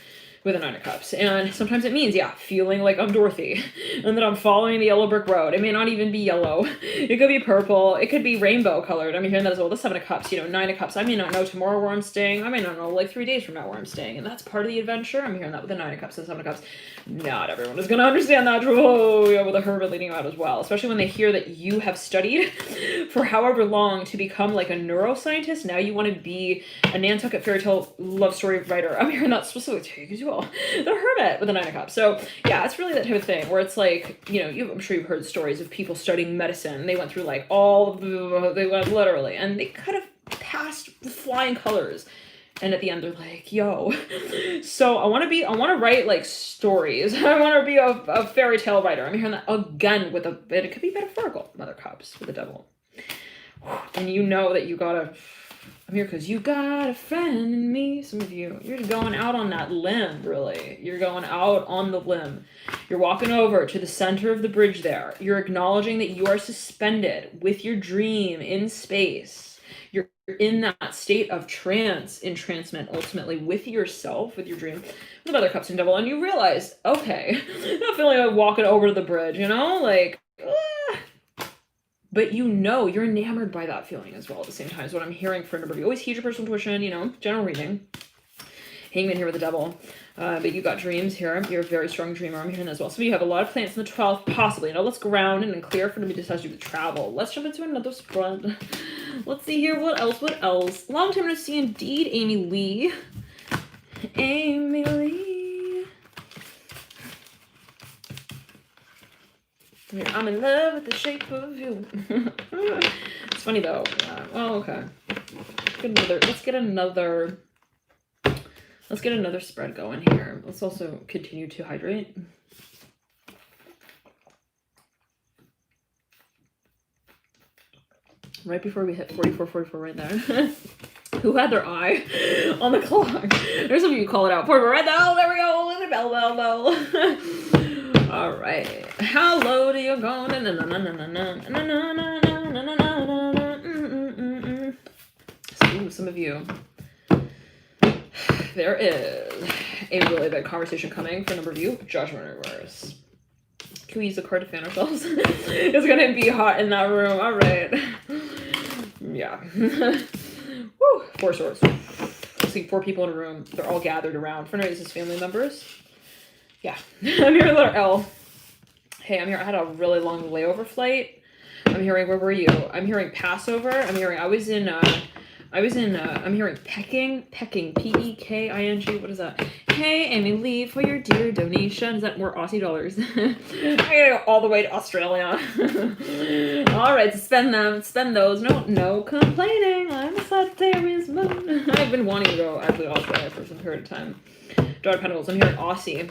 with a 9 of Cups. And sometimes it means, yeah, feeling like I'm Dorothy and that I'm following the yellow brick road. It may not even be yellow. It could be purple. It could be rainbow colored. I'm hearing that as well. The 7 of Cups, 9 of Cups. I may not know tomorrow where I'm staying. I may not know like 3 days from now where I'm staying. And that's part of the adventure. I'm hearing that with the 9 of Cups and 7 of Cups. Not everyone is going to understand that. Oh, yeah, with the Hermit leading you out as well. Especially when they hear that you have studied for however long to become like a neuroscientist. Now you want to be a Nantucket fairy tale love story writer. I'm hearing that specifically too, as well. The Hermit with the 9 of Cups. So yeah, it's really that type of thing where it's like, I'm sure you've heard stories of people studying medicine. They went through like they went literally, and they kind of passed with flying colors. And at the end, they're like, yo. So I want to write like stories. I want to be a fairy tale writer. I'm hearing that again with it could be metaphorical. Mother Cups with the devil. And you know that you gotta, I'm here because you got a friend in me. Some of you, you're going out on that limb, really. You're going out on the limb. You're walking over to the center of the bridge there. You're acknowledging that you are suspended with your dream in space. You're in that state of entrancement, ultimately, with yourself, with your dream, with the Mother Cups and Devil, and you realize, okay, not feeling like walking over to the bridge, like, but you're enamored by that feeling as well at the same time. Is what I'm hearing for a number of you. Always heed your personal intuition, general reading. Hangman here with the devil. But you got dreams here. You're a very strong dreamer. I'm hearing that as well. So you have a lot of plants in the 12th, possibly. Now let's ground and clear for them to decide to do the travel. Let's jump into another spread. Let's see here. What else? What else? Long time no see indeed, Amy Lee. Amy Lee. I'm in love with the shape of you. It's funny though. Oh, okay. Let's get another spread going here. Let's also continue to hydrate. Right before we hit 44 right there. Who had their eye on the clock? There's some of you call it out. 44 right there. Oh, there we go. Bell. All right. How low do you go? Ooh, some of you. There is a really big conversation coming for a number of you. Judgment reverse. Can we use the card to fan ourselves? It's gonna be hot in that room. All right. Yeah. Woo. 4 swords. I see 4 people in a room. They're all gathered around. For now, this is family members. Yeah. I'm hearing letter L. Hey, I'm here. I had a really long layover flight. I'm hearing, where were you? I'm hearing Passover. I'm hearing, I'm hearing pecking, P-E-K-I-N-G. What is that? Hey, Amy Lee, for your dear donation. Is that more Aussie dollars? I gotta go all the way to Australia. All right, spend those. No complaining. I'm a Sagittarius moon. I've been wanting to go actually Australia for some period of time. Daughter of Pentacles. I'm hearing Aussie.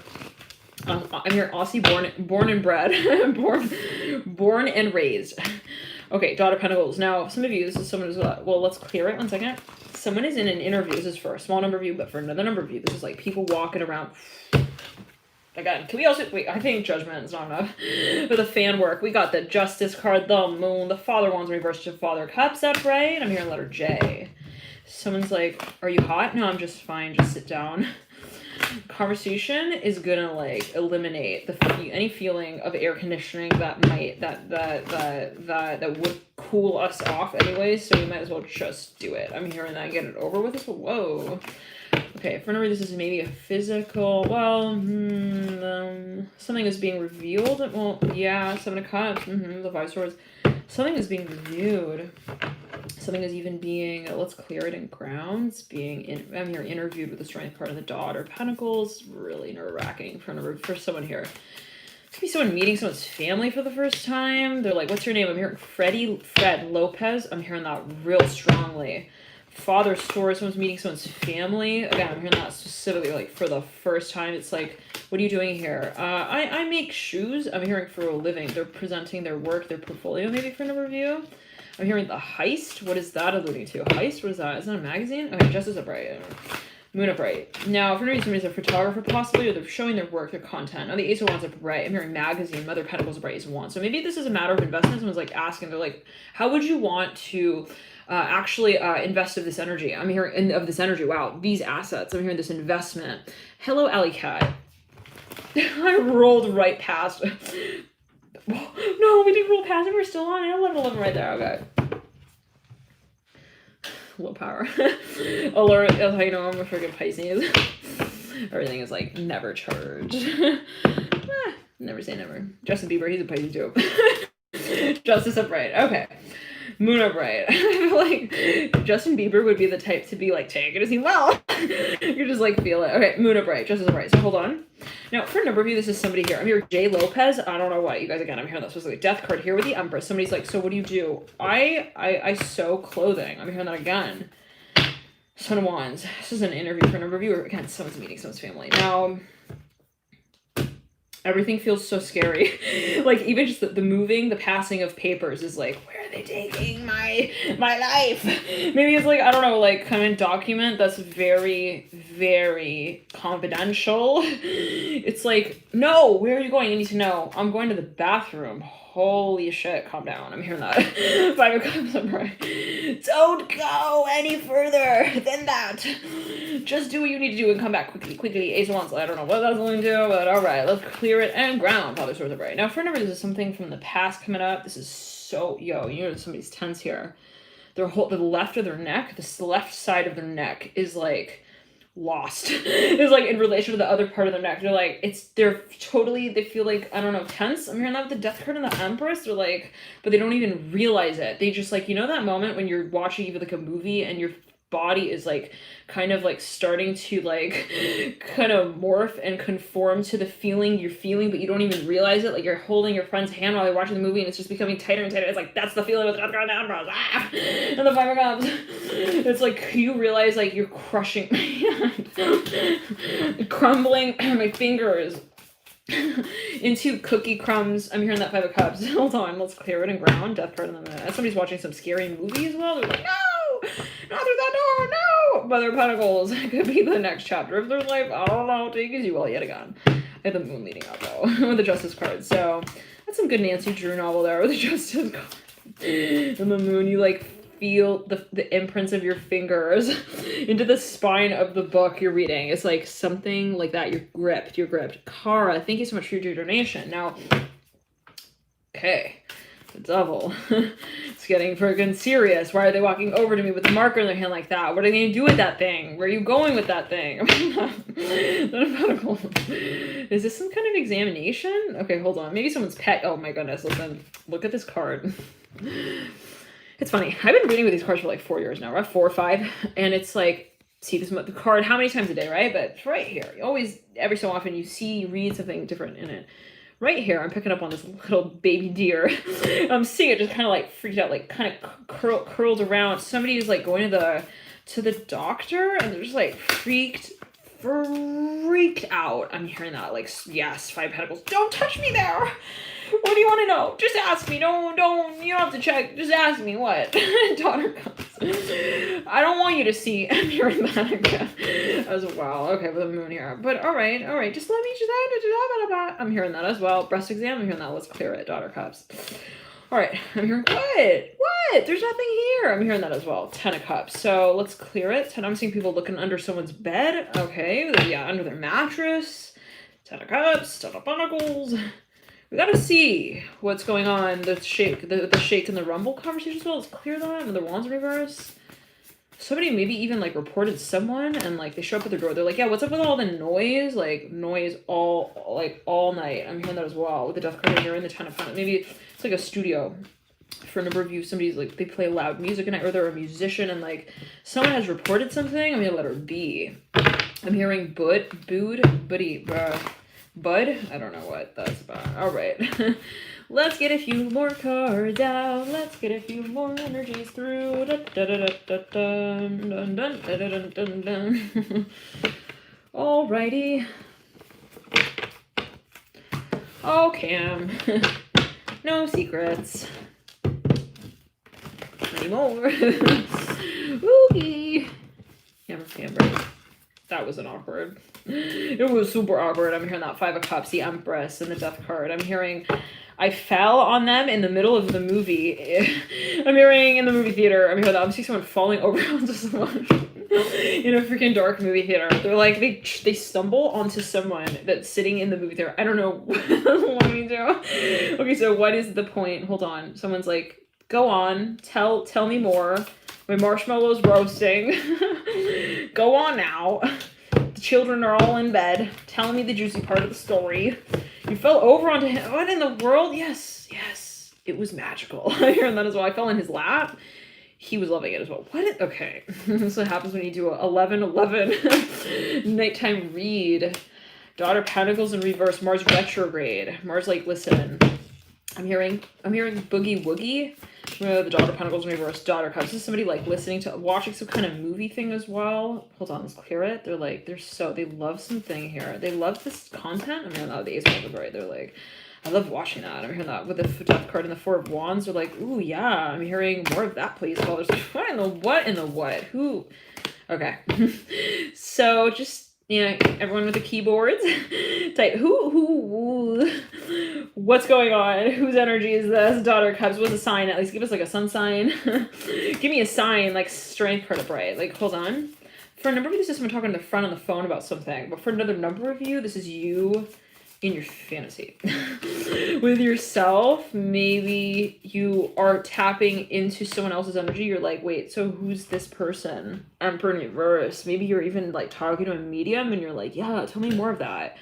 I'm hearing Aussie, born and bred, born and raised. Okay, Daughter of Pentacles. Now, some of you, this is someone who's, well, let's clear it 1 second. Someone is in an interview. This is for a small number of you, but for another number of you, this is like people walking around. Again, can we also, wait, I think Judgment is not enough for the fan work. We got the Justice card, the Moon, the Father Wands reversed to Father Cups upright. I'm hearing letter J. Someone's like, are you hot? No, I'm just fine. Just sit down. Conversation is gonna like eliminate any feeling of air conditioning that would cool us off anyway, so you might as well just do it. I'm hearing that, get it over with. This, whoa. Okay, for number, this is maybe a physical, well, something is being revealed. Well, yeah, 7 of Cups, the 5 swords. Something is being reviewed. Something is even being, let's clear it in grounds, I'm here interviewed with the Strength card of the Daughter of Pentacles. Really nerve-wracking for someone here. Could be someone meeting someone's family for the first time. They're like, what's your name? I'm hearing Fred Lopez. I'm hearing that real strongly. Father Swords, someone's meeting someone's family. Again, I'm hearing that specifically like for the first time. It's like, what are you doing here? I make shoes. I'm hearing for a living. They're presenting their work, their portfolio maybe for a number of you. I'm hearing the Heist. What is that alluding to? Heist? What is that? Is that a magazine? Okay, Justice upright. Moon upright. Now, for no reason, somebody's a photographer possibly, or they're showing their work, their content. Now, the Ace of Wands upright. I'm hearing magazine. Mother of Pentacles upright, Ace of Wands. So maybe this is a matter of investment. Someone's like asking, they're like, how would you want to actually invest of this energy? I'm hearing of this energy. Wow, these assets. I'm hearing this investment. Hello, Alley Cat. I rolled right past. No, we didn't roll past it. We're still on it. 11 right there. Okay. Low power. Alert. That's how you know I'm a freaking Pisces. Everything is like never charged. Never say never. Justin Bieber, he's a Pisces too. Justice upright. Okay. Moon upright. I feel like Justin Bieber would be the type to be like, take it as he will. You just like feel it. Okay, Moon upright. Justice upright. So hold on. Now, for a number of you, this is somebody here. I'm here, J. Lopez. I don't know what. You guys, again, I'm hearing that specifically. Death card here with the Empress. Somebody's like, so what do you do? I sew clothing. I'm hearing that again. Son of Wands. This is an interview for a number of you. Again, someone's meeting someone's family. Now, everything feels so scary. Like, even just the moving, the passing of papers is like, where are they taking my life? Maybe it's like, I don't know, like, kind of document that's very, very confidential. It's like, no, where are you going? I need to know. I'm going to the bathroom. Holy shit, calm down. I'm hearing that. 5 of Cups upright. Don't go any further than that. Just do what you need to do and come back quickly. Ace of Wands. I don't know what that's going to do, but all right, let's clear it and ground. Father Swords upright. Now, for a number, this is something from the past coming up. This is so, you know, somebody's tense here. The left of their neck, this left side of their neck is like lost. It's like in relation to the other part of their neck. They're like, they feel like, I don't know, tense. I'm hearing that with the Death card and the Empress. They're like, but they don't even realize it. They just like, you know that moment when you're watching even like a movie and your body is like kind of like starting to like kind of morph and conform to the feeling you're feeling, but you don't even realize it. Like you're holding your friend's hand while you're watching the movie and it's just becoming tighter and tighter. It's like, that's the feeling with the Death card and the Empress. Ah! And the Five of Cups. It's like you realize like you're crushing my hand, crumbling my fingers into cookie crumbs. I'm hearing that Five of Cups. Hold on, let's clear it and ground. Death card in the minute. Somebody's watching some scary movie as well. They're like, no! Not through that door, no! Mother of Pentacles. It could be the next chapter of their life. I don't know. Take as you will yet again. I have the moon leading up though with the Justice card. So that's some good Nancy Drew novel there with the Justice card. And the moon, you like feel the imprints of your fingers into the spine of the book you're reading. It's like something like that. You're gripped. Kara, thank you so much for your donation. Now, okay, the devil. It's getting freaking serious. Why are they walking over to me with the marker in their hand like that? What are they going to do with that thing? Where are you going with that thing? Is this some kind of examination? Okay, hold on. Maybe someone's pet. Oh my goodness, listen. Look at this card. It's funny. I've been reading with these cards for like 4 years now, right? 4 or 5. And it's like, see this the card how many times a day, right? But it's right here. You always, every so often, you read something different in it. Right here, I'm picking up on this little baby deer. I'm seeing it just kind of like freaked out, like kind of curled around. Somebody is like going to the doctor and they're just like freaked out. I'm hearing that, like, yes, Five Pentacles. Don't touch me there. What do you want to know? Just ask me. Don't, you don't have to check. Just ask me. What? Daughter comes. I don't want you to see. I'm hearing that again. As well. Okay, with the moon here. But all right. Just let me I'm hearing that as well. Breast exam. I'm hearing that. Let's clear it. Daughter Cups. All right. I'm hearing, what? There's nothing here. I'm hearing that as well. 10 of Cups. So let's clear it. I'm seeing people looking under someone's bed. Okay. Yeah, under their mattress. 10 of Cups. 10 of Pentacles. We gotta see what's going on. The shake and the rumble conversation as well. Let's clear that. And the wands reverse. Somebody maybe even like reported someone and like they show up at their door. They're like, yeah, what's up with all the noise? Like noise all night. I'm hearing that as well with the Death card here in the 10 of Pentacles. Maybe it's like a studio. For a number of you, somebody's like, they play loud music at night, or they're a musician and like someone has reported something. I'm gonna let her be. I'm hearing Bud. I don't know what that's about. All right. Let's get a few more cards out. Let's get a few more energies through. Alrighty. Oh, Cam. No secrets. Anymore. Oogie. Camber. That wasn't awkward. It was super awkward. I'm hearing that Five of Cups, the Empress, and the Death card. I'm hearing I fell on them in the middle of the movie. I'm hearing in the movie theater. I'm hearing that. I'm seeing someone falling over onto someone in a freaking dark movie theater. They're like, they stumble onto someone that's sitting in the movie theater. I don't know what we do. Okay, so what is the point? Hold on. Someone's like, go on. Tell me more. My marshmallow's roasting. Go on now. The children are all in bed. Tell me the juicy part of the story. You fell over onto him. What in the world? Yes. It was magical. I hear that as well. I fell in his lap. He was loving it as well. Okay. This is what happens when you do a 11-11 nighttime read. Daughter Pentacles in reverse. Mars retrograde. Mars like, listen. I'm hearing boogie woogie. The Daughter Pentacles in reverse. Daughter Cups. This is somebody like watching some kind of movie thing as well. Hold on, let's clear it. They're like, they love something here. They love this content. I'm hearing that with the Ace of Pentacles, right? They're like, I love watching that. I'm hearing that with the Death card and the Four of Wands. They're like, ooh, yeah. I'm hearing more of that, please. Well, there's like, what in the what? Who? Okay. So just, everyone with the keyboards. Type, who, what's going on? Whose energy is this? Daughter Cups. What's a sign? At least give us like a sun sign. Give me a sign, like strength card upright. Like, hold on. For a number of you, this is someone talking to the front on the phone about something. But for another number of you, this is you in your fantasy. With yourself, maybe you are tapping into someone else's energy. You're like, wait, so who's this person? Emperor in reverse. Maybe you're even like talking to a medium and you're like, yeah, tell me more of that.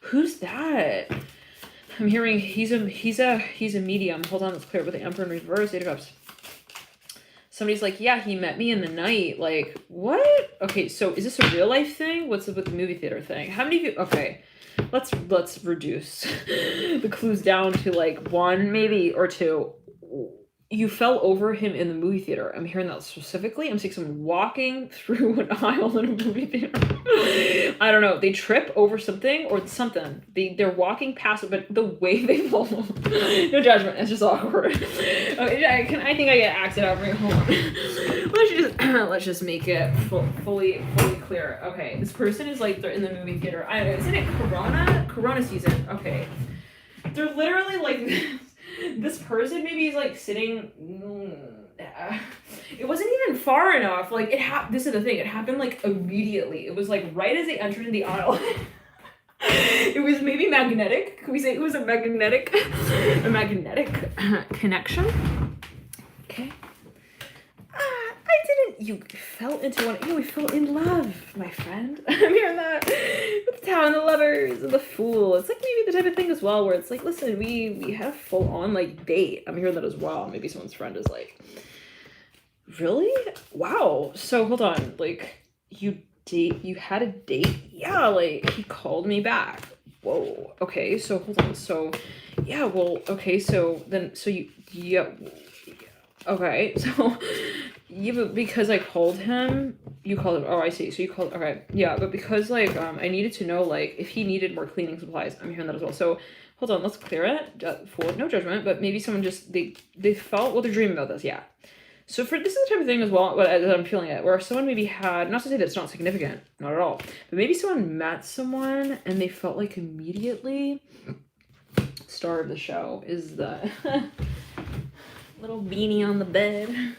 Who's that? I'm hearing he's a medium. Hold on, let's clear it with the Emperor in reverse. 8 of Cups. Somebody's like, yeah, he met me in the night. Like, what? Okay, so is this a real life thing? What's with the movie theater thing? How many of you? Okay, let's reduce the clues down to like 1 maybe or 2. You fell over him in the movie theater. I'm hearing that specifically. I'm seeing someone walking through an aisle in a movie theater. I don't know. They trip over something or something. They're walking past it, but the way they fall. No judgment. It's just awkward. Okay, I think I get acted out right. Hold on. Let's just make it fully clear. Okay, this person is like they're in the movie theater. I don't know. Isn't it Corona season? Okay, they're literally like. This person maybe is like sitting. It wasn't even far enough. Like this is the thing. It happened like immediately. It was like right as they entered in the aisle. It was maybe magnetic. Can we say it was a magnetic connection? Okay. You fell into one. We fell in love, my friend. I'm hearing that with the Tower and the Lovers and the Fool. It's like maybe the type of thing as well where it's like, listen, we had a full on like date. I'm hearing that as well. Maybe someone's friend is like, really? Wow. So hold on, like you had a date? Yeah, like he called me back. Whoa. Okay. So hold on. So yeah. Well. Okay. So then. So you. Yeah. Okay. So. Yeah, but because I called him, you called him. Oh, I see. So you called. Okay, yeah, but because like I needed to know like if he needed more cleaning supplies. I'm hearing that as well. So hold on, let's clear it. For no judgment, but maybe someone just they felt well they're dreaming about this. Yeah. So for this is the type of thing as well. What I'm feeling it where someone maybe had not to say that it's not significant, not at all, but maybe someone met someone and they felt like immediately. Star of the show is the little beanie on the bed.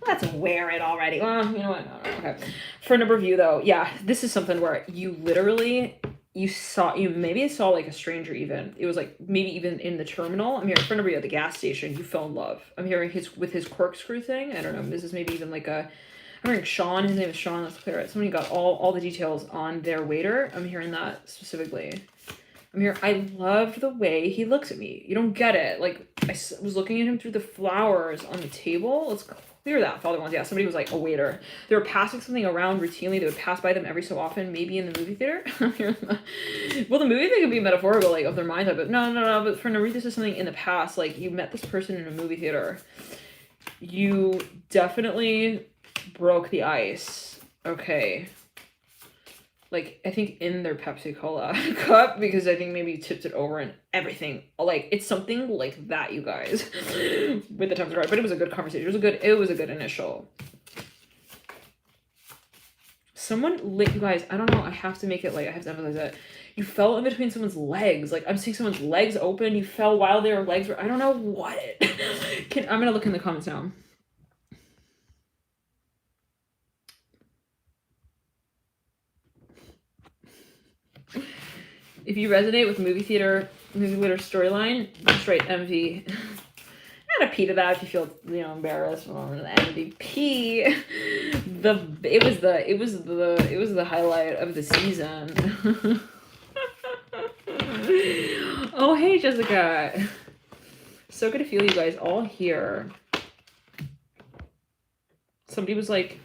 Let's wear it already. Well, you know what? No, okay. For a number of you, though, yeah, this is something where you literally, you maybe saw like a stranger even. It was like maybe even in the terminal. I'm hearing for a number of you at the gas station, you fell in love. I'm hearing with his corkscrew thing. I don't know. This is maybe even like I'm hearing Sean. His name is Sean. Let's clear it. Somebody got all the details on their waiter. I'm hearing that specifically. I love the way he looks at me. You don't get it. Like, I was looking at him through the flowers on the table. Let's clear that. Father ones. Yeah, somebody was like a waiter. They were passing something around routinely. They would pass by them every so often, maybe in the movie theater. Well, the movie thing could be metaphorical, like, of their mindset, but no. But for Nari, this is something in the past. Like, you met this person in a movie theater. You definitely broke the ice. Okay. Like, I think in their Pepsi Cola cup, because I think maybe you tipped it over and everything. Like, it's something like that, you guys. With the times right, but it was a good conversation. It was a good initial. Someone lit you guys. I don't know. I have to make it like I have to emphasize it. You fell in between someone's legs. Like, I'm seeing someone's legs open. You fell while their legs were. I don't know what. I'm gonna look in the comments now. If you resonate with movie theater storyline, just write MV. Not a P to that if you feel embarrassed. MVP. It was the highlight of the season. Oh hey Jessica. So good to feel you guys all here. Somebody was like,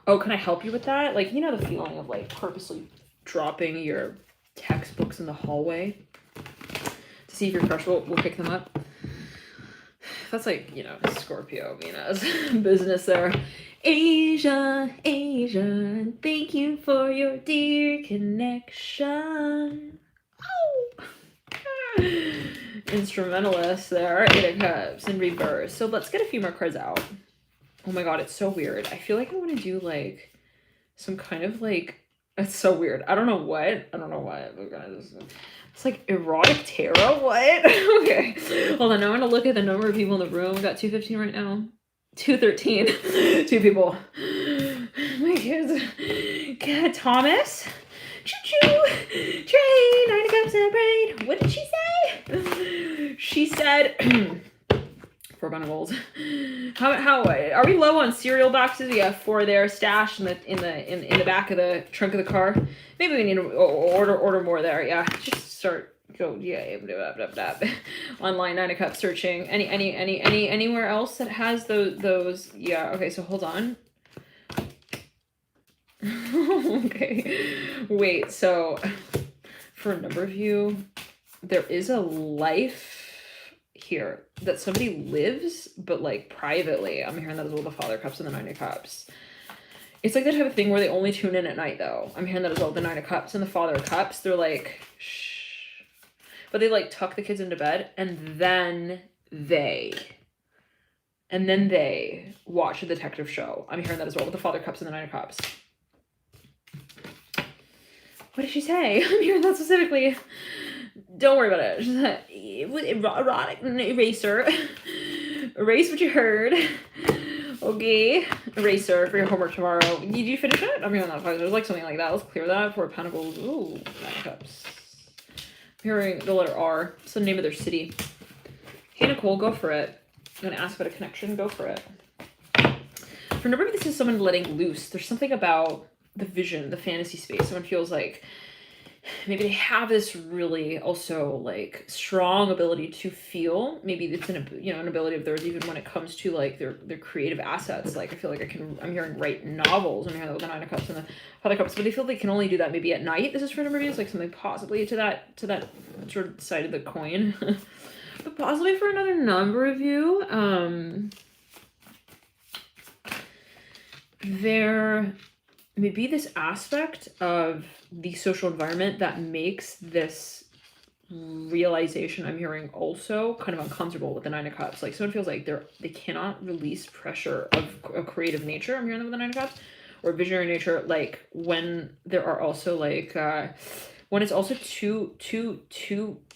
oh, can I help you with that? Like, the feeling of like purposely dropping your textbooks in the hallway to see if your crush will pick them up. That's like, Scorpio Venus business there. Asia, thank you for your dear connection. Oh. Instrumentalist there. 8 of Cups in reverse. So let's get a few more cards out. Oh my god, it's so weird. I feel like I want to do like some kind of like, it's so weird. I don't know what. It's like erotic tarot. What? Okay. Hold on. Now I'm going to look at the number of people in the room. We got 215 right now. 213. 2 people. My kids. God, Thomas. Choo-choo. Train. 9 of Cups celebrate. What did she say? She said, 4 Pentacles. How are we low on cereal boxes? We have 4 there stashed in the back of the trunk of the car. Maybe we need to order more there. Yeah, just start. Go, yeah, online 9 of Cups searching. Anywhere else that has those, yeah, okay, so hold on. Okay, wait, so for a number of you, there is a life here that somebody lives, but like privately. I'm hearing that as well, the Father of Cups and the 9 of Cups. It's like the type of thing where they only tune in at night, though. I'm hearing that as well, the 9 of Cups and the Father of Cups. They're like, shh. But they like tuck the kids into bed, and then they watch a detective show. I'm hearing that as well with the Father of Cups and the 9 of Cups. What did she say? I'm hearing that specifically. Don't worry about it. Erotic eraser. Erase what you heard. Okay. Eraser for your homework tomorrow. Did you finish it? I'm hearing that. There's like something like that. Let's clear that. 4 Pentacles. Ooh, 9 of Cups. Hearing the letter R. It's the name of their city. Hey, Nicole, go for it. I'm going to ask about a connection. Go for it. For number, this is someone letting loose. There's something about the vision, the fantasy space. Someone feels like maybe they have this really also like strong ability to feel. Maybe it's an ability of theirs even when it comes to like their creative assets. Like I feel like I'm hearing write novels. I'm hearing that with the 9 of Cups and the Father of Cups, but they feel they can only do that maybe at night. This is for number of like something possibly to that sort of side of the coin. But possibly for another number of you, there may be this aspect of the social environment that makes this realization, I'm hearing, also kind of uncomfortable with the 9 of Cups. Like someone feels like they cannot release pressure of a creative nature. I'm hearing them with the 9 of Cups, or visionary nature. Like when there are also like when it's also too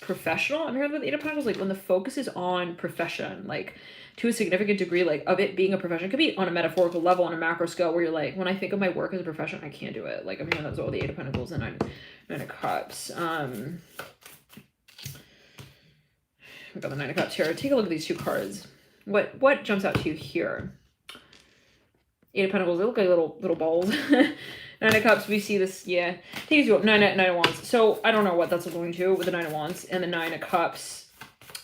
professional. I'm hearing with the 8 of Pentacles. Like when the focus is on profession, like to a significant degree, like of it being a profession. It could be on a metaphorical level, on a macro scale, where you're like, when I think of my work as a profession, I can't do it. Like I'm hearing that's all the 8 of Pentacles and 9 of Cups. We got the 9 of Cups here. Take a look at these 2 cards. What jumps out to you here? 8 of Pentacles, they look like little balls. 9 of Cups, we see this, yeah. Take you 9 of Wands. So I don't know what that's going to with the 9 of Wands and the 9 of Cups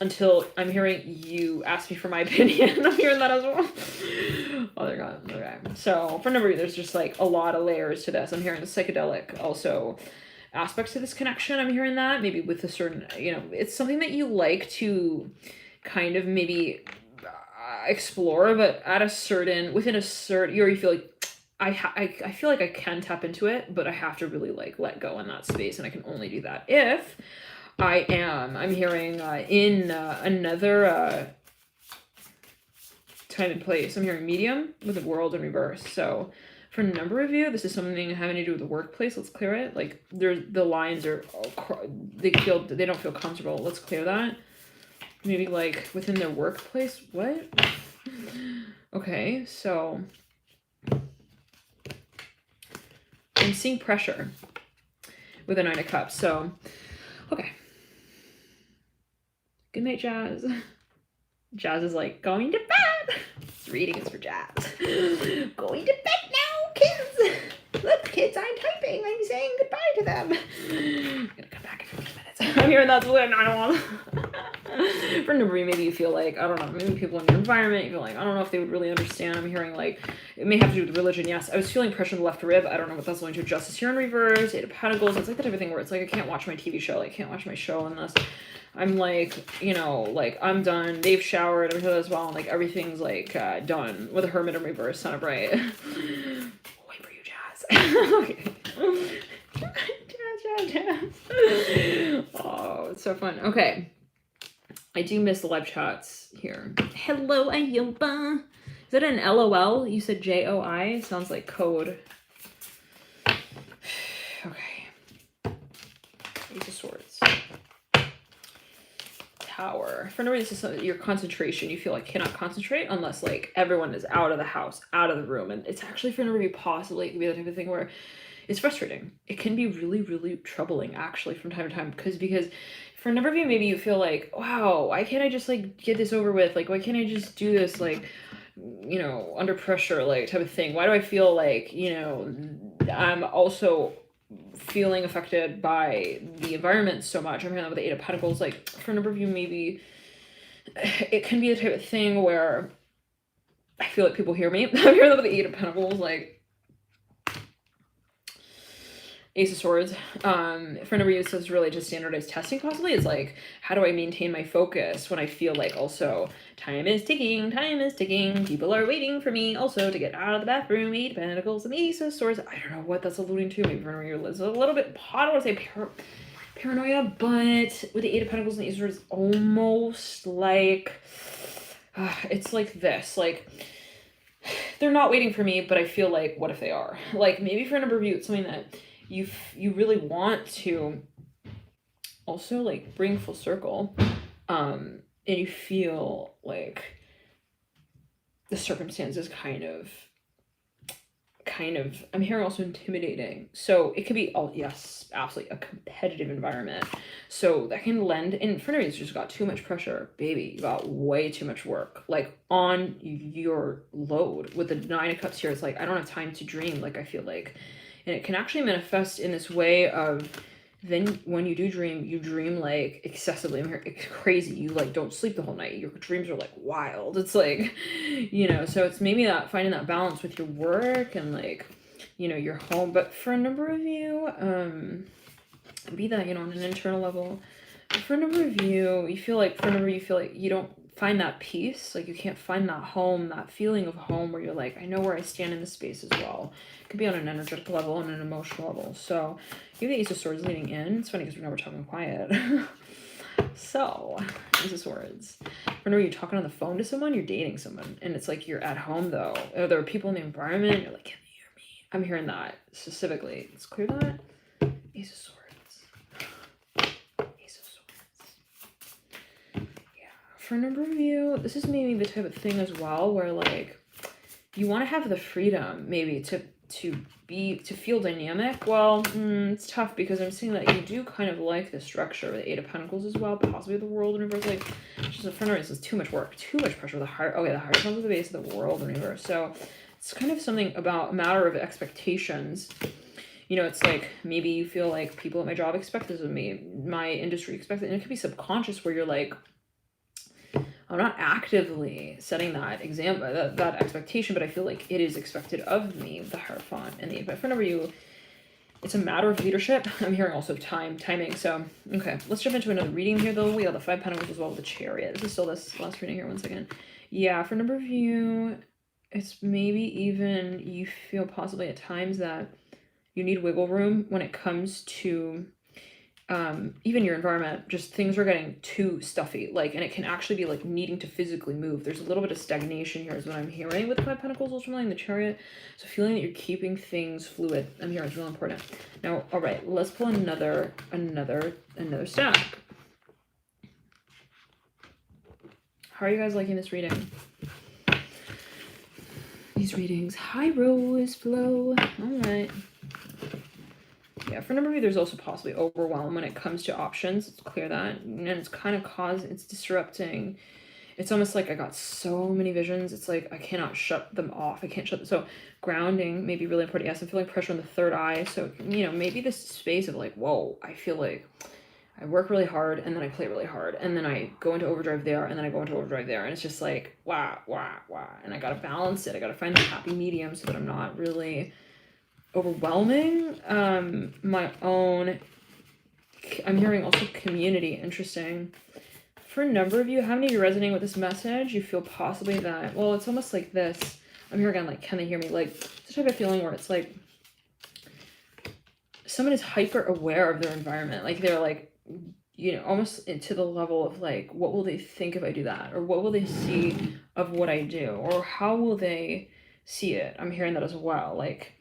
until I'm hearing you ask me for my opinion. I'm hearing that as well. Oh, they're gone. Okay. So for number, there's just like a lot of layers to this. I'm hearing the psychedelic also aspects to this connection. I'm hearing that maybe with a certain, it's something that you like to kind of maybe explore, but at a certain, within a certain, you feel like I feel like I can tap into it, but I have to really like let go in that space, and I can only do that if I'm hearing in another time and place. I'm hearing medium with the world in reverse. So for a number of you, this is something having to do with the workplace. Let's clear it. Like the lines are, they don't feel comfortable. Let's clear that. Maybe like within their workplace. What? Okay, so I'm seeing pressure with a 9 of Cups. So, okay. Good night, Jazz. Jazz is like, going to bed. This reading is for Jazz. Going to bed now, kids. Look, kids, I'm typing. I'm saying goodbye to them. I'm gonna come back in 15 minutes. I'm hearing that's what I don't want. For a number, maybe you feel like, I don't know, maybe people in your environment, you feel like, I don't know if they would really understand. I'm hearing like, it may have to do with religion, yes. I was feeling pressure in the left rib. I don't know what that's going to. Justice here in reverse, 8 of Pentacles. It's like the type of thing where it's like, I can't watch my TV show. I can't watch my show unless I'm like, like I'm done. They've showered, I'm sure as well. And like everything's like done with a Hermit in reverse, Son of Bright. Wait for you, Jazz. Okay. Jazz. Oh, it's so fun. Okay. I do miss the live chats here. Hello, Ayoba. Is it an LOL? You said JOI? Sounds like code. Okay. Ace of Swords. Tower. For no reason, this is your concentration. You feel like cannot concentrate unless like everyone is out of the house, out of the room. And it's actually for no reason possibly it could be the type of thing where it's frustrating. It can be really, really troubling actually from time to time, because for a number of you, maybe you feel like, wow, why can't I just like get this over with? Like, why can't I just do this, like, you know, under pressure, like type of thing? Why do I feel like, you know, I'm also feeling affected by the environment so much? I'm hearing that with the Eight of Pentacles. Like, for a number of you, maybe it can be the type of thing where I feel like people hear me. I'm hearing that with the Eight of Pentacles, like Ace of Swords. For a number of you, this is really just standardized testing possibly. It's like, how do I maintain my focus when I feel like also time is ticking, people are waiting for me also to get out of the bathroom. Eight of Pentacles and Ace of Swords. I don't know what that's alluding to. Maybe for a number of you, it's a little bit, I don't want to say paranoia, but with the Eight of Pentacles and Ace of Swords, almost like, it's like this, like, they're not waiting for me, but I feel like, what if they are? Like, maybe for a number of you, it's something that you really want to also like bring full circle, and you feel like the circumstances kind of I'm hearing also intimidating. So it could be, oh yes, absolutely, a competitive environment. So that can lend, and for you, it's just got too much pressure, baby. You got way too much work like on your load. With the Nine of Cups here, it's like, I don't have time to dream. Like, I feel like, and it can actually manifest in this way of, then when you do dream, you dream like excessively. I'm here, it's crazy. You like don't sleep the whole night. Your dreams are like wild. It's like, you know, so it's maybe that finding that balance with your work and like, you know, your home. But for a number of you, be that, you know, on an internal level. But for a number of you, you feel like, you don't find that peace. Like, you can't find that home, that feeling of home where you're like, I know where I stand in the space as well. It could be on an energetic level and an emotional level. So you have the Ace of Swords leading in. It's funny because we're never talking quiet. So, Ace of Swords. Whenever you're talking on the phone to someone, you're dating someone. And it's like you're at home though. Or there are people in the environment. You're like, can they hear me? I'm hearing that specifically. Let's clear that. Ace of Swords. Ace of Swords. Yeah. For a number of you, this is maybe the type of thing as well where like you want to have the freedom maybe to feel dynamic. Well, it's tough because I'm seeing that you do kind of like the structure with the Eight of Pentacles as well, possibly the world and universe. Like, just in front of us is too much work, too much pressure. The heart, okay, the heart comes at the base of the world and universe. So it's kind of something about a matter of expectations. You know, it's like maybe you feel like people at my job expect this of me, my industry expects it, and it could be subconscious where you're like, I'm not actively setting that that expectation, but I feel like it is expected of me, the Hierophant and the 8. But for number you, it's a matter of leadership. I'm hearing also timing. So, okay, let's jump into another reading here, though. We have the 5 Pentacles as well with the Chariot. This is still this last reading here. 1 second. Yeah, for number of you, it's maybe even you feel possibly at times that you need wiggle room when it comes to even your environment. Just things are getting too stuffy, like, and it can actually be like needing to physically move. There's a little bit of stagnation here is what I'm hearing with the 5 Pentacles ultimately, the Chariot. So feeling that you're keeping things fluid, I'm hearing is really important. Now, all right, let's pull another stack. How are you guys liking this reading? These readings. Hi, Rose Flow. All right. Yeah, for a number of you, there's also possibly overwhelm when it comes to options. Let's clear that. And it's kind of it's disrupting. It's almost like I got so many visions. It's like I cannot shut them off. I can't shut them. So grounding may be really important. Yes, I'm feeling pressure on the third eye. So, you know, maybe this space of like, whoa, I feel like I work really hard and then I play really hard. And then I go into overdrive there and then I go into overdrive there. And it's just like, wah. And I got to balance it. I got to find the happy medium so that I'm not really overwhelming my own. I'm hearing also community. Interesting. For a number of you, how many of you resonating with this message? You feel possibly that, well, it's almost like this. I'm hearing again, like, can they hear me? Like, it's a type of feeling where it's like someone is hyper aware of their environment. Like, they're like, you know, almost to the level of like, what will they think if I do that? Or what will they see of what I do? Or how will they see it? I'm hearing that as well. Like,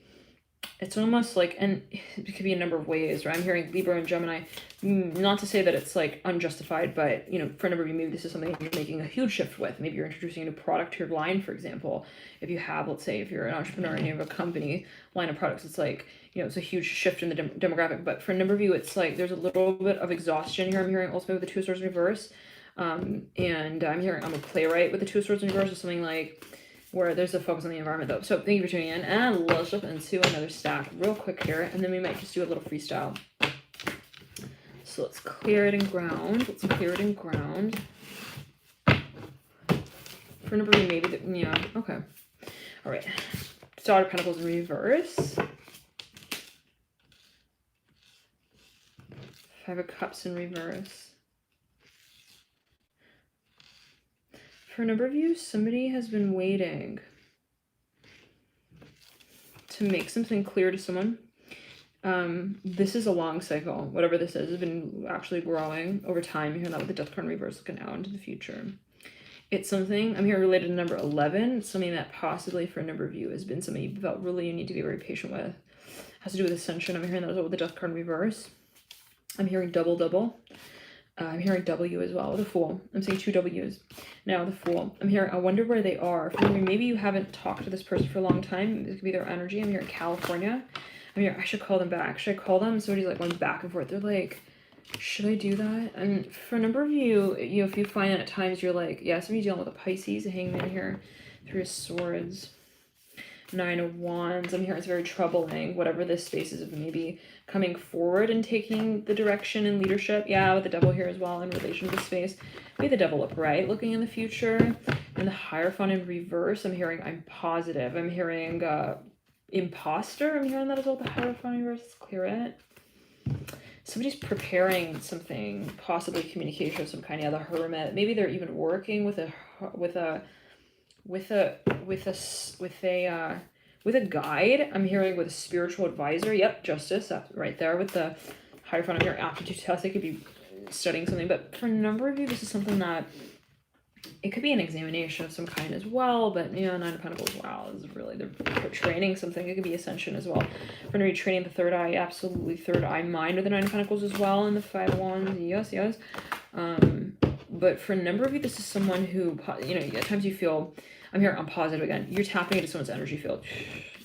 it's almost like, and it could be a number of ways, right? I'm hearing Libra and Gemini, not to say that it's like unjustified, but, you know, for a number of you, maybe this is something you're making a huge shift with. Maybe you're introducing a new product to your line, for example. If you have, let's say, if you're an entrepreneur and you have a company line of products, it's like you know, it's a huge shift in the demographic. But for a number of you, it's like there's a little bit of exhaustion here. I'm hearing also with the Two of Swords in reverse. And I'm hearing I'm a playwright with the Two of Swords in reverse, or something like where there's a focus on the environment though. So thank you for tuning in, and let's jump into another stack real quick here, and then we might just do a little freestyle. So let's clear it and ground. Let's clear it and ground. For number of you, maybe, yeah, okay. All right. Star of Pentacles in reverse. Five of Cups in reverse. For a number of you, somebody has been waiting to make something clear to someone. This is a long cycle. Whatever this is, has been actually growing over time. You're not with the Death card in reverse, looking out into the future. It's something, I'm here related to number 11. It's something that possibly for a number of you has been something you felt really you need to be very patient with. It has to do with ascension. I'm hearing that as well with the Death card in reverse. I'm hearing double, double. I'm hearing W as well, the Fool. I'm saying two W's. Now, the Fool. I'm hearing, I wonder where they are. For maybe you haven't talked to this person for a long time. This could be their energy. I'm hearing California. I'm hearing, I should call them back. Should I call them? Somebody's like going back and forth. They're like, should I do that? And for a number of you, you know, if you find that at times you're like, yeah, somebody's dealing with a Pisces, a Hangman here, Three of Swords, Nine of Wands. I'm hearing it's very troubling, whatever this space is of maybe coming forward and taking the direction and leadership. Yeah, with the Devil here as well in relation to the space. Maybe the Devil upright, looking in the future. And the Hierophant in reverse, I'm hearing I'm positive. I'm hearing imposter. I'm hearing that as well, the Hierophant in reverse. Let's clear it. Somebody's preparing something, possibly communication of some kind. Yeah, the Hermit. Maybe they're even working with a guide. I'm hearing with a spiritual advisor. Yep, Justice. That's right there with the Hierophant. I'm hearing aptitude test. They could be studying something, but for a number of you, this is something that it could be an examination of some kind as well. But you know, Nine of Pentacles, wow, this is really, they're training something. It could be ascension as well. We're going to be training the third eye, absolutely third eye mind with the Nine of Pentacles as well, and the Five of Wands. Yes, yes. But for a number of you, this is someone who, you know, at times you feel, I'm here, I'm positive again. You're tapping into someone's energy field.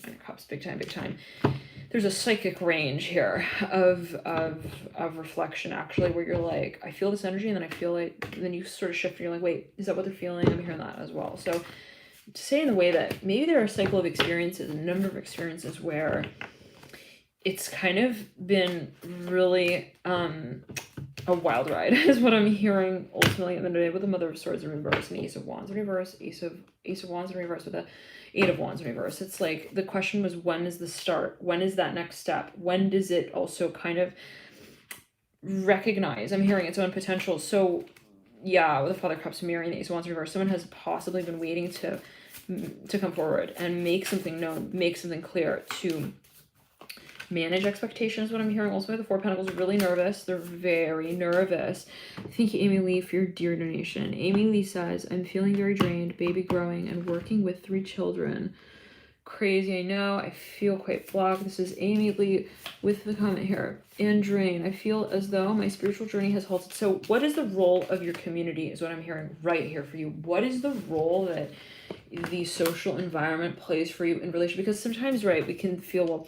Nine of Cups, big time, big time. There's a psychic range here of reflection, actually, where you're like, I feel this energy, and then I feel like, then you sort of shift, and you're like, wait, is that what they're feeling? I'm hearing that as well. So to say in the way that maybe there are a cycle of experiences, a number of experiences where it's kind of been really a wild ride is what I'm hearing ultimately at the end of the day, with the Mother of Swords in reverse and the Ace of Wands in reverse, Ace of Wands in reverse with the Eight of Wands in reverse. It's like the question was, when is the start? When is that next step? When does it also kind of recognize, I'm hearing its own potential? So yeah, with the Father of Cups mirroring the Ace of Wands in reverse, someone has possibly been waiting to come forward and make something known, make something clear, to manage expectations. What I'm hearing also with the Four of Pentacles, really nervous. They're very nervous. Thank you, Amy Lee, for your dear donation. Amy Lee says, I'm feeling very drained, baby growing, and working with 3 children. Crazy, I know. I feel quite blocked. This is Amy Lee with the comment here. And drain. I feel as though my spiritual journey has halted. So what is the role of your community is what I'm hearing right here for you. What is the role that the social environment plays for you in relation? Because sometimes, right, we can feel, well,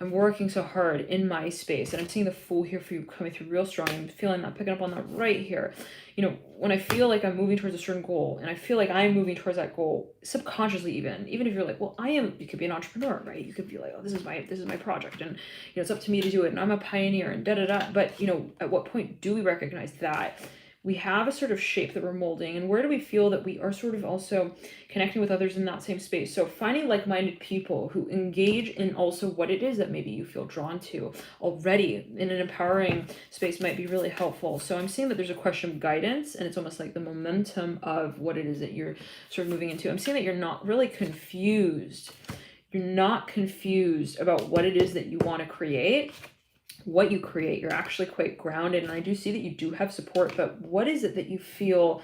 I'm working so hard in my space, and I'm seeing the Fool here for you coming through real strong. I'm feeling that, picking up on that right here. You know, when I feel like I'm moving towards a certain goal, and I feel like I'm moving towards that goal, subconsciously even if you're like, well, you could be an entrepreneur, right? You could be like, oh, this is my project, and you know, it's up to me to do it, and I'm a pioneer, and da-da-da. But you know, at what point do we recognize that we have a sort of shape that we're molding, and where do we feel that we are sort of also connecting with others in that same space? So finding like-minded people who engage in also what it is that maybe you feel drawn to already in an empowering space might be really helpful. So I'm seeing that there's a question of guidance, and it's almost like the momentum of what it is that you're sort of moving into. I'm seeing that you're not really confused. You're not confused about what it is that you want to create. what you create, you're actually quite grounded. And I do see that you do have support, but what is it that you feel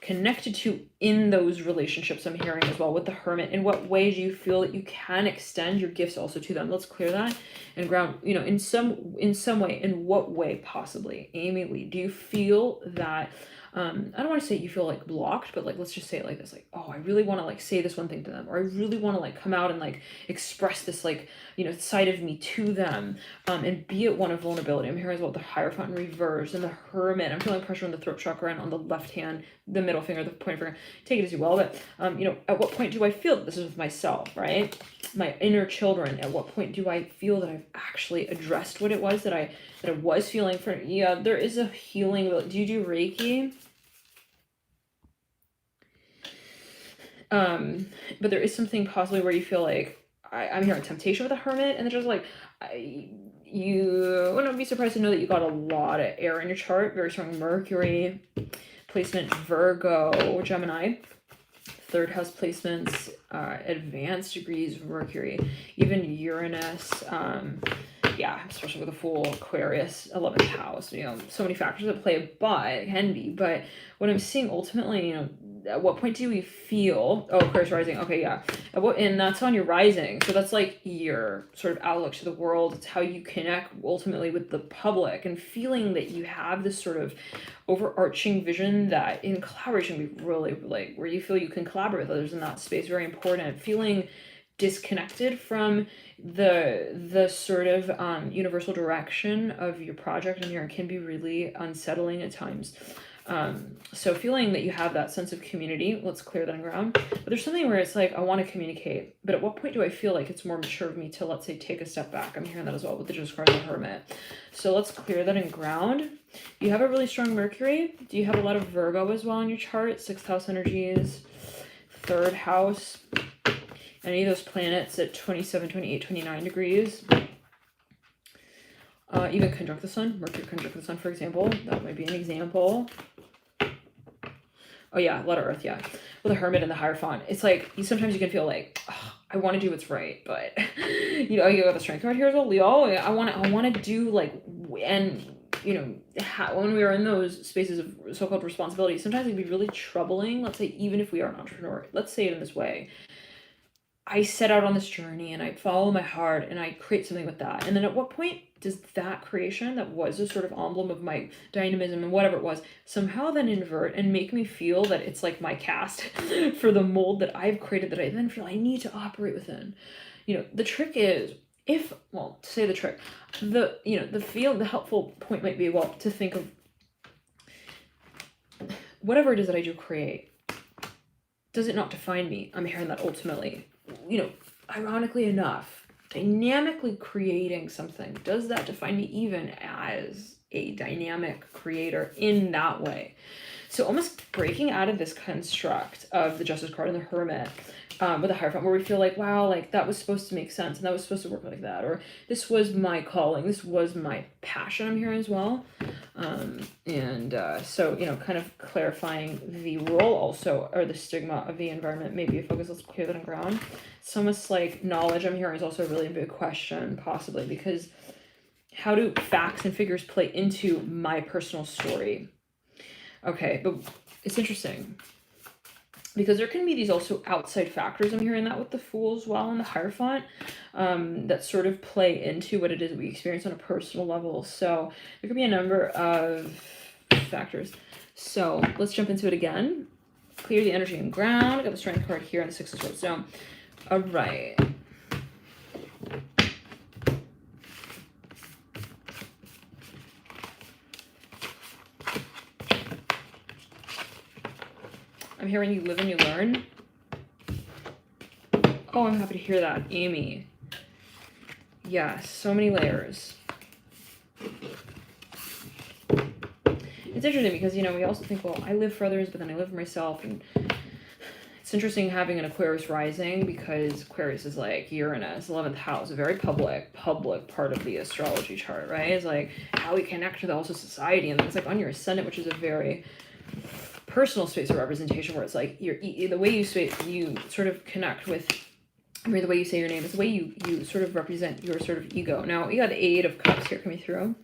connected to in those relationships? I'm hearing as well with the Hermit. In what way do you feel that you can extend your gifts also to them? Let's clear that and ground, you know, in some way. In what way possibly? Amy Lee, do you feel that I don't want to say you feel like blocked, but like, let's just say it like this, like, oh, I really want to like say this one thing to them, or I really want to like come out and like express this, like, you know, side of me to them, and be it one of vulnerability. I'm hearing as well the Hierophant in reverse and the Hermit. I'm feeling pressure on the throat chakra and on the left hand, the middle finger, the pointer finger. Take it as you will, but you know, at what point do I feel that this is with myself, right? My inner children. At what point do I feel that I've actually addressed what it was that I was feeling for? Yeah, there is a healing. Do you do Reiki? But there is something possibly where you feel like, I'm hearing temptation with a Hermit, and they're just like, you wouldn't be surprised to know that you got a lot of air in your chart. Very strong Mercury placement, Virgo, Gemini, third house placements, advanced degrees Mercury, even Uranus, yeah, especially with a full Aquarius 11th house, you know, so many factors at play, but it can be. But what I'm seeing ultimately, you know, at what point do we feel, oh, Aquarius rising, okay, yeah, and that's on your rising, so that's like your sort of outlook to the world. It's how you connect ultimately with the public, and feeling that you have this sort of overarching vision that in collaboration we really like, where you feel you can collaborate with others in that space. Very important. Feeling disconnected from the sort of universal direction of your project, and here can be really unsettling at times. So feeling that you have that sense of community, let's clear that ground. But there's something where it's like, I want to communicate, but at what point do I feel like it's more mature of me to, let's say, take a step back? I'm hearing that as well with the Justice card and the Hermit. So let's clear that in ground. You have a really strong Mercury. Do you have a lot of Virgo as well in your chart? 6th house energies, 3rd house. Any of those planets at 27, 28, 29 degrees. Even conjunct the sun. Mercury conjunct the sun, for example. That might be an example. Oh yeah, a lot of Earth, yeah. With the Hermit and the Hierophant, it's like, sometimes you can feel like, oh, I want to do what's right, but you know, you have the Strength card here as well, Leo. I want to do like, and you know, when we are in those spaces of so-called responsibility, sometimes it can be really troubling. Let's say, even if we are an entrepreneur, let's say it in this way. I set out on this journey and I follow my heart and I create something with that. And then at what point does that creation that was a sort of emblem of my dynamism and whatever it was, somehow then invert and make me feel that it's like my cast for the mold that I've created, that I then feel I need to operate within? You know, the trick is, if, well, to say the trick, the helpful point might be, well, to think of whatever it is that I do create, does it not define me? I'm hearing that ultimately. You know, ironically enough, dynamically creating something, does that define me even as a dynamic creator in that way? So almost breaking out of this construct of the Justice card and the Hermit, with the Hierophant, where we feel like, wow, like that was supposed to make sense and that was supposed to work like that, or this was my calling, this was my passion, I'm hearing as well. So, you know, kind of clarifying the role also, or the stigma of the environment, maybe a focus. Let's clear that on ground. It's almost like knowledge, I'm hearing, is also a really big question, possibly, because how do facts and figures play into my personal story? Okay, but it's interesting, because there can be these also outside factors, I'm hearing that with the Fool as well and the Hierophant, that sort of play into what it is that we experience on a personal level. So there could be a number of factors. So let's jump into it again. Clear the energy and ground. I got the Strength card here and the 6 of Swords. So, all right. I'm hearing you live and you learn. Oh, I'm happy to hear that, Amy. Yeah, so many layers. It's interesting because, you know, we also think, well, I live for others, but then I live for myself. And it's interesting having an Aquarius rising, because Aquarius is like Uranus, 11th house, a very public part of the astrology chart, right? It's like how we connect with also society. And then it's like on your ascendant, which is a very personal space of representation, where it's like the way you sort of connect with I mean, the way you say your name is the way you sort of represent your sort of ego. Now, you got the Eight of Cups here coming through.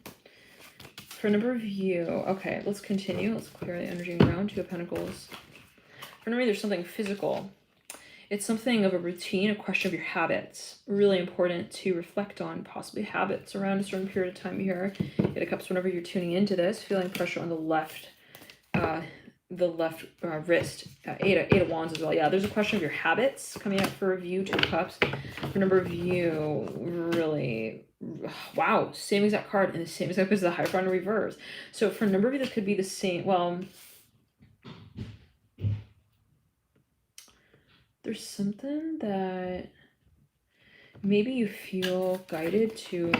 For number of you, okay, let's continue. Let's clear the energy around. Two of Pentacles. For number, there's something physical. It's something of a routine, a question of your habits. Really important to reflect on possibly habits around a certain period of time here. Eight of Cups, whenever you're tuning into this, feeling pressure on the left wrist. Eight of Wands as well. Yeah, there's a question of your habits coming up for review. Two of Cups. For number of you, really, wow, same exact card and the same exact as the Hierophant in reverse. So for a number of you, that could be the same. Well, there's something that maybe you feel guided to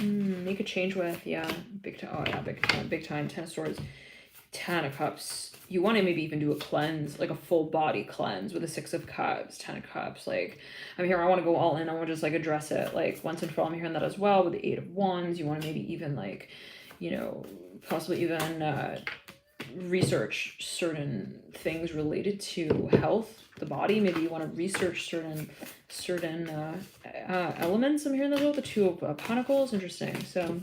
make a change with. Yeah, big time. Oh yeah, big time. Ten of Swords, Ten of Cups. You want to maybe even do a cleanse, like a full body cleanse with a Six of Cups, Ten of Cups. Like, I'm here, I want to go all in. I want to just like address it like once and for all. I'm hearing that as well with the Eight of Wands. You want to maybe even like, you know, possibly even research certain things related to health, the body. Maybe you want to research certain elements. I'm hearing that well. The Two of Pentacles. Interesting. So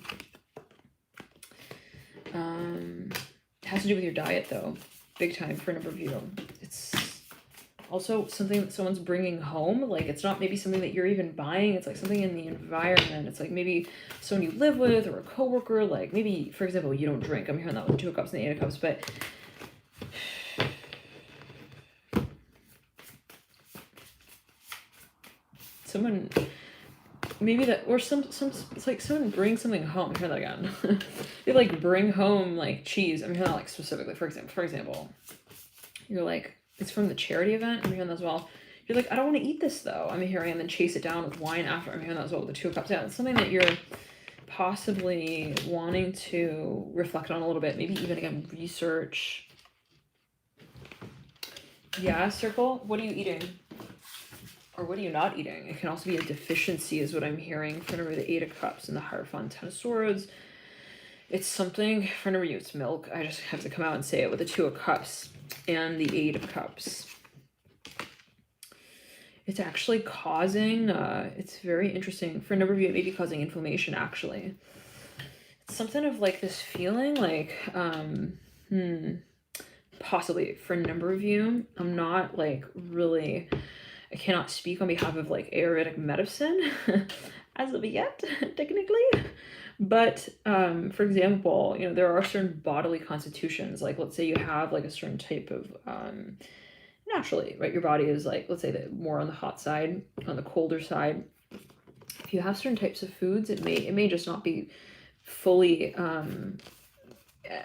it has to do with your diet though, big time for a number of you. It's also something that someone's bringing home. Like, it's not maybe something that you're even buying. It's like something in the environment. It's like maybe someone you live with or a coworker. Like maybe, for example, you don't drink. I'm hearing that with the Two of Cups and the Eight of Cups, but someone maybe that, or some it's like someone brings something home. I'm hearing that again. They like bring home like cheese. I'm hearing that like specifically. For example, you're like, it's from the charity event. I'm hearing that as well. You're like, I don't want to eat this though. I'm hearing, and then chase it down with wine after. I'm hearing that as well with the Two of Cups. Yeah, it's something that you're possibly wanting to reflect on a little bit. Maybe even again research. Yeah, circle. What are you eating? Or what are you not eating? It can also be a deficiency is what I'm hearing for number the Eight of Cups and the Hierophant, Ten of Swords. It's something, for number you, it's milk. I just have to come out and say it with the Two of Cups and the Eight of Cups. It's actually causing, it's very interesting. For a number of you, it may be causing inflammation, actually. It's something of like this feeling like, possibly for a number of you, I'm not like really, I cannot speak on behalf of like Ayurvedic medicine as of yet, technically. But for example, you know, there are certain bodily constitutions. Like, let's say you have like a certain type of naturally, right? Your body is like, let's say that more on the hot side, on the colder side. If you have certain types of foods, it may just not be fully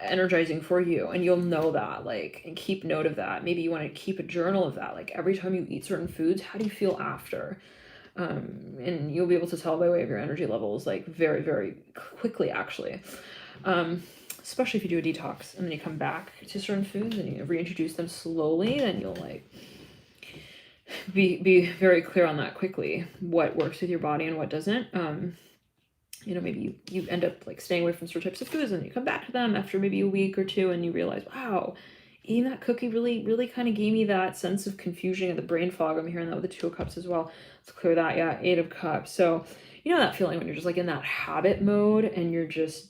energizing for you, and you'll know that, like, and keep note of that. Maybe you want to keep a journal of that, like every time you eat certain foods, how do you feel after? And you'll be able to tell by way of your energy levels, like very, very quickly, actually. Especially if you do a detox and then you come back to certain foods and you reintroduce them slowly, then you'll like be very clear on that quickly, what works with your body and what doesn't. You know, maybe you end up like staying away from certain types of foods and you come back to them after maybe a week or two and you realize, wow, eating that cookie really kind of gave me that sense of confusion and the brain fog. I'm hearing that with the Two of Cups as well. Let's clear that. Yeah, Eight of Cups. So you know that feeling when you're just like in that habit mode and you're just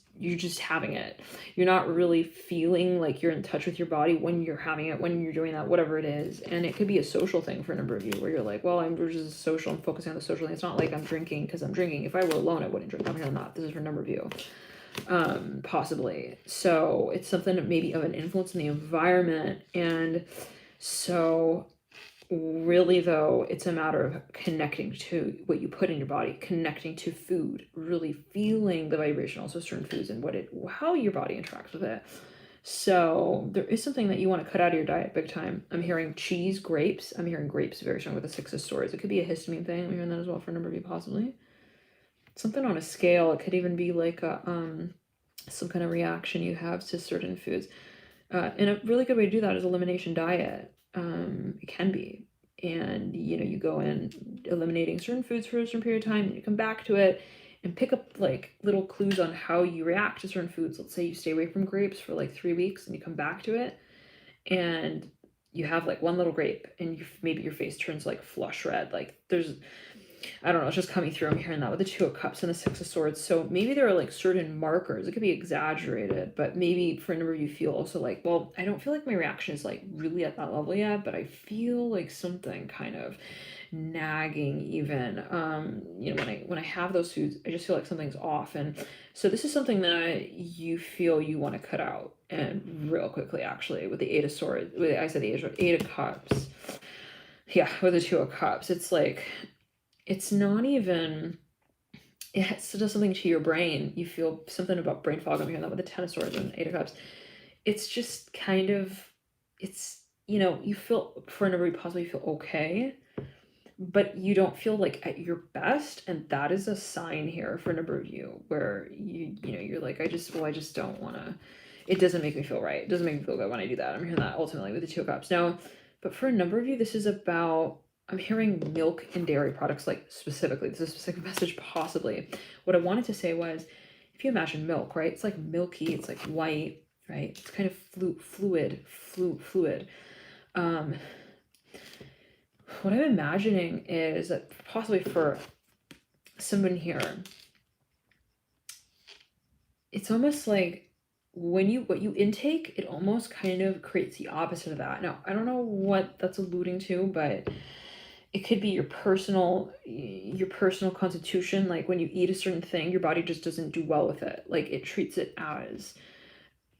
having it. You're not really feeling like you're in touch with your body when you're having it, when you're doing that, whatever it is. And it could be a social thing for a number of you where you're like, well, I'm just social, I'm focusing on the social thing. It's not like I'm drinking because I'm drinking. If I were alone, I wouldn't drink. I'm here not. This is for a number of you. Possibly. So it's something maybe of an influence in the environment. And so really though, it's a matter of connecting to what you put in your body, connecting to food, really feeling the vibration also certain foods and how your body interacts with it. So there is something that you want to cut out of your diet big time. I'm hearing cheese, grapes. I'm hearing grapes very strong with the Six of Swords. It could be a histamine thing. I'm hearing that as well for a number of you possibly. Something on a scale. It could even be like a some kind of reaction you have to certain foods. And a really good way to do that is Elimination Diet. It can be. And, you know, you go in eliminating certain foods for a certain period of time and you come back to it and pick up like little clues on how you react to certain foods. Let's say you stay away from grapes for like 3 weeks and you come back to it and you have like one little grape and maybe your face turns like flush red. Like there's, I don't know, it's just coming through. I'm hearing that with the Two of Cups and the Six of Swords. So maybe there are like certain markers. It could be exaggerated, but maybe for a number of you feel also like, well, I don't feel like my reaction is like really at that level yet, but I feel like something kind of nagging even. You know, when I have those foods, I just feel like something's off. And so this is something that you feel you want to cut out, and real quickly actually, with the Eight of Swords, I said the Eight of Cups. Yeah, with the Two of Cups, it's like, it's not even, it does something to your brain. You feel something about brain fog. I'm hearing that with the Ten of Swords and Eight of Cups. It's just kind of, it's, you know, you feel, for a number of you, possibly you feel okay, but you don't feel like at your best. And that is a sign here for a number of you where you know, you're like, I just don't want to, it doesn't make me feel right. It doesn't make me feel good when I do that. I'm hearing that ultimately with the Two of Cups. Now, but for a number of you, this is about, I'm hearing milk and dairy products, like specifically, this is a specific message possibly. What I wanted to say was, if you imagine milk, right? It's like milky, it's like white, right? It's kind of fluid. What I'm imagining is that possibly for someone here, it's almost like what you intake, it almost kind of creates the opposite of that. Now, I don't know what that's alluding to, but it could be your personal constitution. Like when you eat a certain thing, your body just doesn't do well with it. Like it treats it as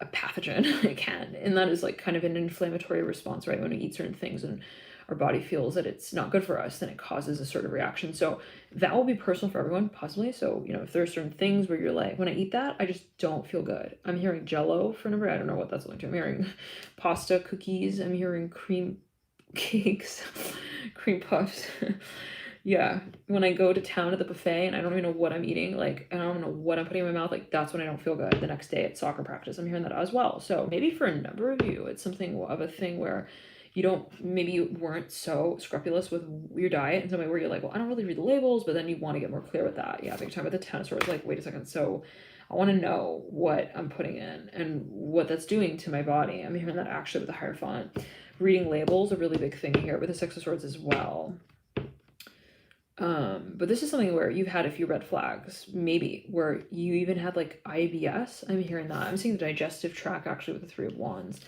a pathogen. It can, and that is like kind of an inflammatory response, right? When we eat certain things and our body feels that it's not good for us, then it causes a sort of reaction. So that will be personal for everyone, possibly. So, you know, if there are certain things where you're like, when I eat that, I just don't feel good. I'm hearing Jello for a number. I don't know what that's linked to. I'm hearing pasta, cookies. I'm hearing cream cakes, cream puffs. Yeah, when I go to town at the buffet and I don't even know what I'm eating, like, I don't know what I'm putting in my mouth, like, that's when I don't feel good. The next day at soccer practice, I'm hearing that as well. So maybe for a number of you, it's something of a thing where you don't, maybe you weren't so scrupulous with your diet in some way where you're like, well, I don't really read the labels, but then you want to get more clear with that. Yeah, big time with the tennis, where it's like, wait a second, so I want to know what I'm putting in and what that's doing to my body. I'm hearing that actually with the Hierophant. Reading labels, a really big thing here with the Six of Swords as well. But this is something where you've had a few red flags, maybe, where you even had like IBS. I'm hearing that. I'm seeing the digestive tract actually with the Three of Wands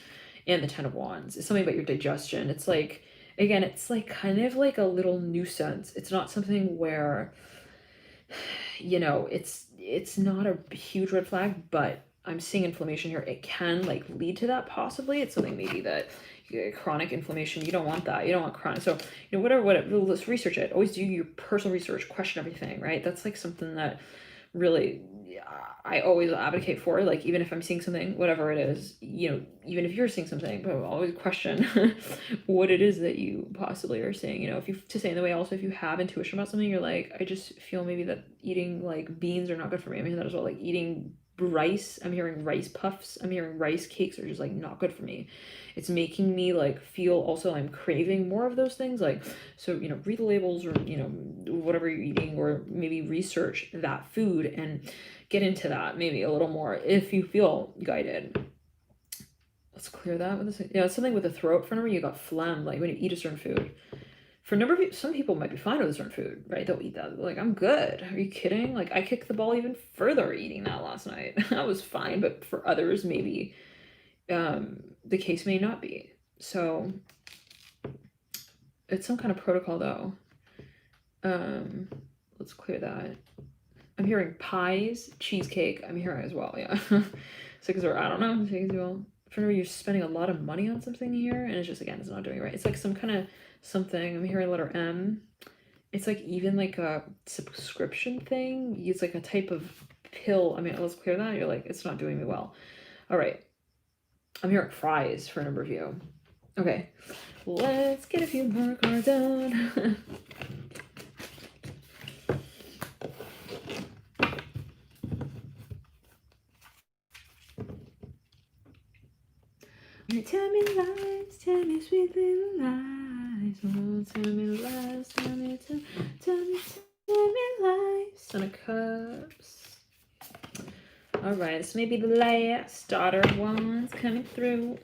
and the Ten of Wands. It's something about your digestion. It's like, again, it's like kind of like a little nuisance. It's not something where, you know, it's not a huge red flag, but I'm seeing inflammation here. It can like lead to that possibly. It's something maybe that chronic inflammation, you don't want that. You don't want chronic. So, you know, whatever, let's research it. Always do your personal research, question everything, right? That's like something that really I always advocate for. Like, even if I'm seeing something, whatever it is, you know, even if you're seeing something, but always question what it is that you possibly are seeing. You know, if you, to say in the way also, if you have intuition about something, you're like, I just feel maybe that eating like beans are not good for me. I mean, that as well, like eating rice, I'm hearing rice puffs, I'm hearing rice cakes are just like not good for me. It's making me like feel also I'm craving more of those things. Like, so, you know, read the labels, or, you know, whatever you're eating, or maybe research that food and get into that maybe a little more if you feel guided. Let's clear that with this. Yeah, it's something with the throat. For a number, you got phlegm, like when you eat a certain food. For a number of people, some people might be fine with a certain food, right? They'll eat that. They're like, I'm good. Are you kidding? Like, I kicked the ball even further eating that last night. That was fine. But for others, maybe the case may not be. So it's some kind of protocol though. Let's clear that. I'm hearing pies, cheesecake. I'm hearing as well, yeah. Six, or I don't know. For now, you're spending a lot of money on something here, and it's just, again, it's not doing it right. It's like some kind of something. I'm hearing letter M. It's like even like a subscription thing. It's like a type of pill. I mean, let's clear that. You're like, it's not doing me well. All right. I'm hearing fries for a number of you. Okay. Let's get a few more cards out. Tell me lies, tell me sweet little lies. Oh, tell me lies, tell me lies. Son of Cups. All right, this may be the last. Daughter of Wands coming through.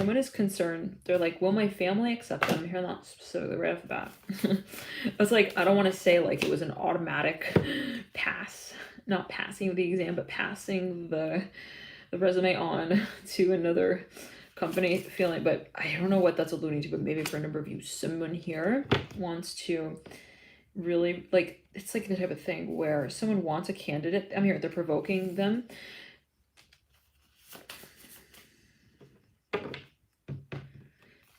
someone is concerned. They're like, will my family accept them? I'm hearing that specifically right off the bat. I was like, I don't want to say like it was an automatic pass, not passing the exam, but passing the resume on to another company feeling, but I don't know what that's alluding to, but maybe for a number of you, someone here wants to really, like, it's like the type of thing where someone wants a candidate. I'm here, they're provoking them.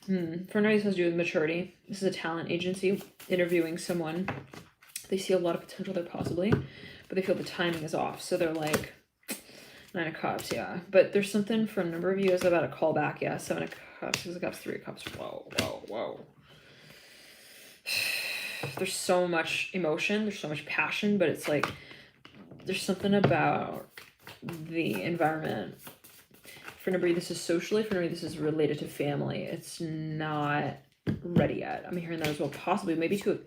For anybody this has to do with maturity, this is a talent agency interviewing someone. They see a lot of potential there possibly, but they feel the timing is off. So they're like, 9 of Cups, yeah. But there's something for a number of you is about a callback, yeah. 7 of Cups, 6 of Cups, 3 of Cups. Whoa, whoa, whoa. There's so much emotion, there's so much passion, but it's like there's something about the environment. For a number of you, this is socially. For a number of you, this is related to family. It's not ready yet. I'm hearing that as well, possibly maybe to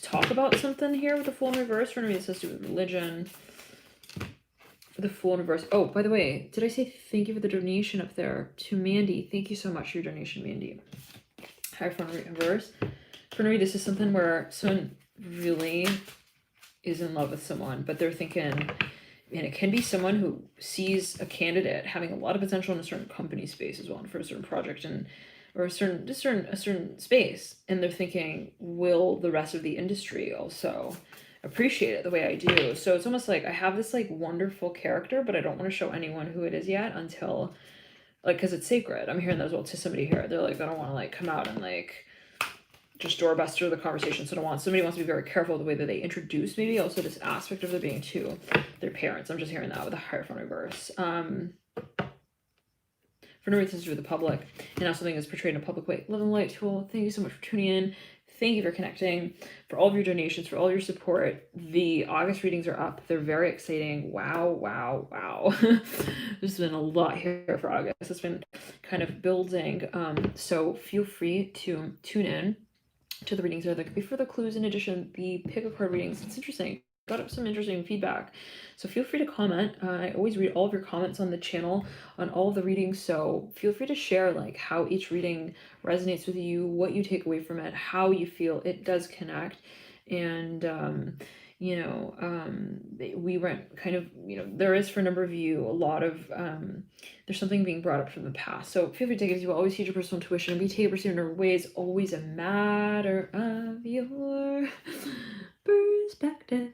talk about something here with the Fool in reverse. For a number of you, this has to do with religion. The Fool in reverse. Oh, by the way, did I say thank you for the donation up there to Mandy? Thank you so much for your donation, Mandy. Hierophant reverse. For me, this is something where someone really is in love with someone, but they're thinking, and it can be someone who sees a candidate having a lot of potential in a certain company space as well, and for a certain project and or a certain space, and they're thinking, will the rest of the industry also appreciate it the way I do? So it's almost like I have this like wonderful character, but I don't want to show anyone who it is yet until, like, because it's sacred. I'm hearing that as well to somebody here. They're like, I don't want to like come out and like just doorbuster the conversation. So somebody wants to be very careful of the way that they introduce maybe also this aspect of there being to their parents. I'm just hearing that with the Hierophant reverse. For no reason to do with the public, and now something is portrayed in a public way. Love and light tool. Thank you so much for tuning in. Thank you for connecting, for all of your donations, for all your support. The August readings are up. They're very exciting. Wow, wow, wow. There's been a lot here for August. It's been kind of building. So feel free to tune in to the readings there. That could be for the clues. In addition, the pick a card readings. It's interesting. Got up some interesting feedback, so feel free to comment. I always read all of your comments on the channel on all of the readings, so feel free to share like how each reading resonates with you, what you take away from it, how you feel it does connect. And we went kind of, there is for a number of you a lot of there's something being brought up from the past, so feel free to take it as you will. Always use your personal intuition and be taken in a way. It's always a matter of your perspective.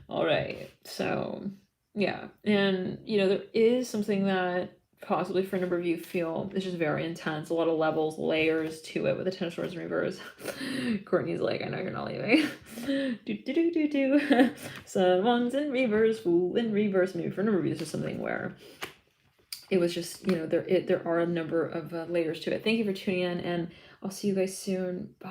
All right, so yeah, and there is something that possibly for a number of you feel it's just very intense, a lot of levels, layers to it with the Ten of Swords in reverse. Courtney's like, I know you're not leaving. Someone's in reverse, Fool in reverse. Maybe for a number of you this is something where it was just, there are a number of layers to it. Thank you for tuning in, and I'll see you guys soon. Bye.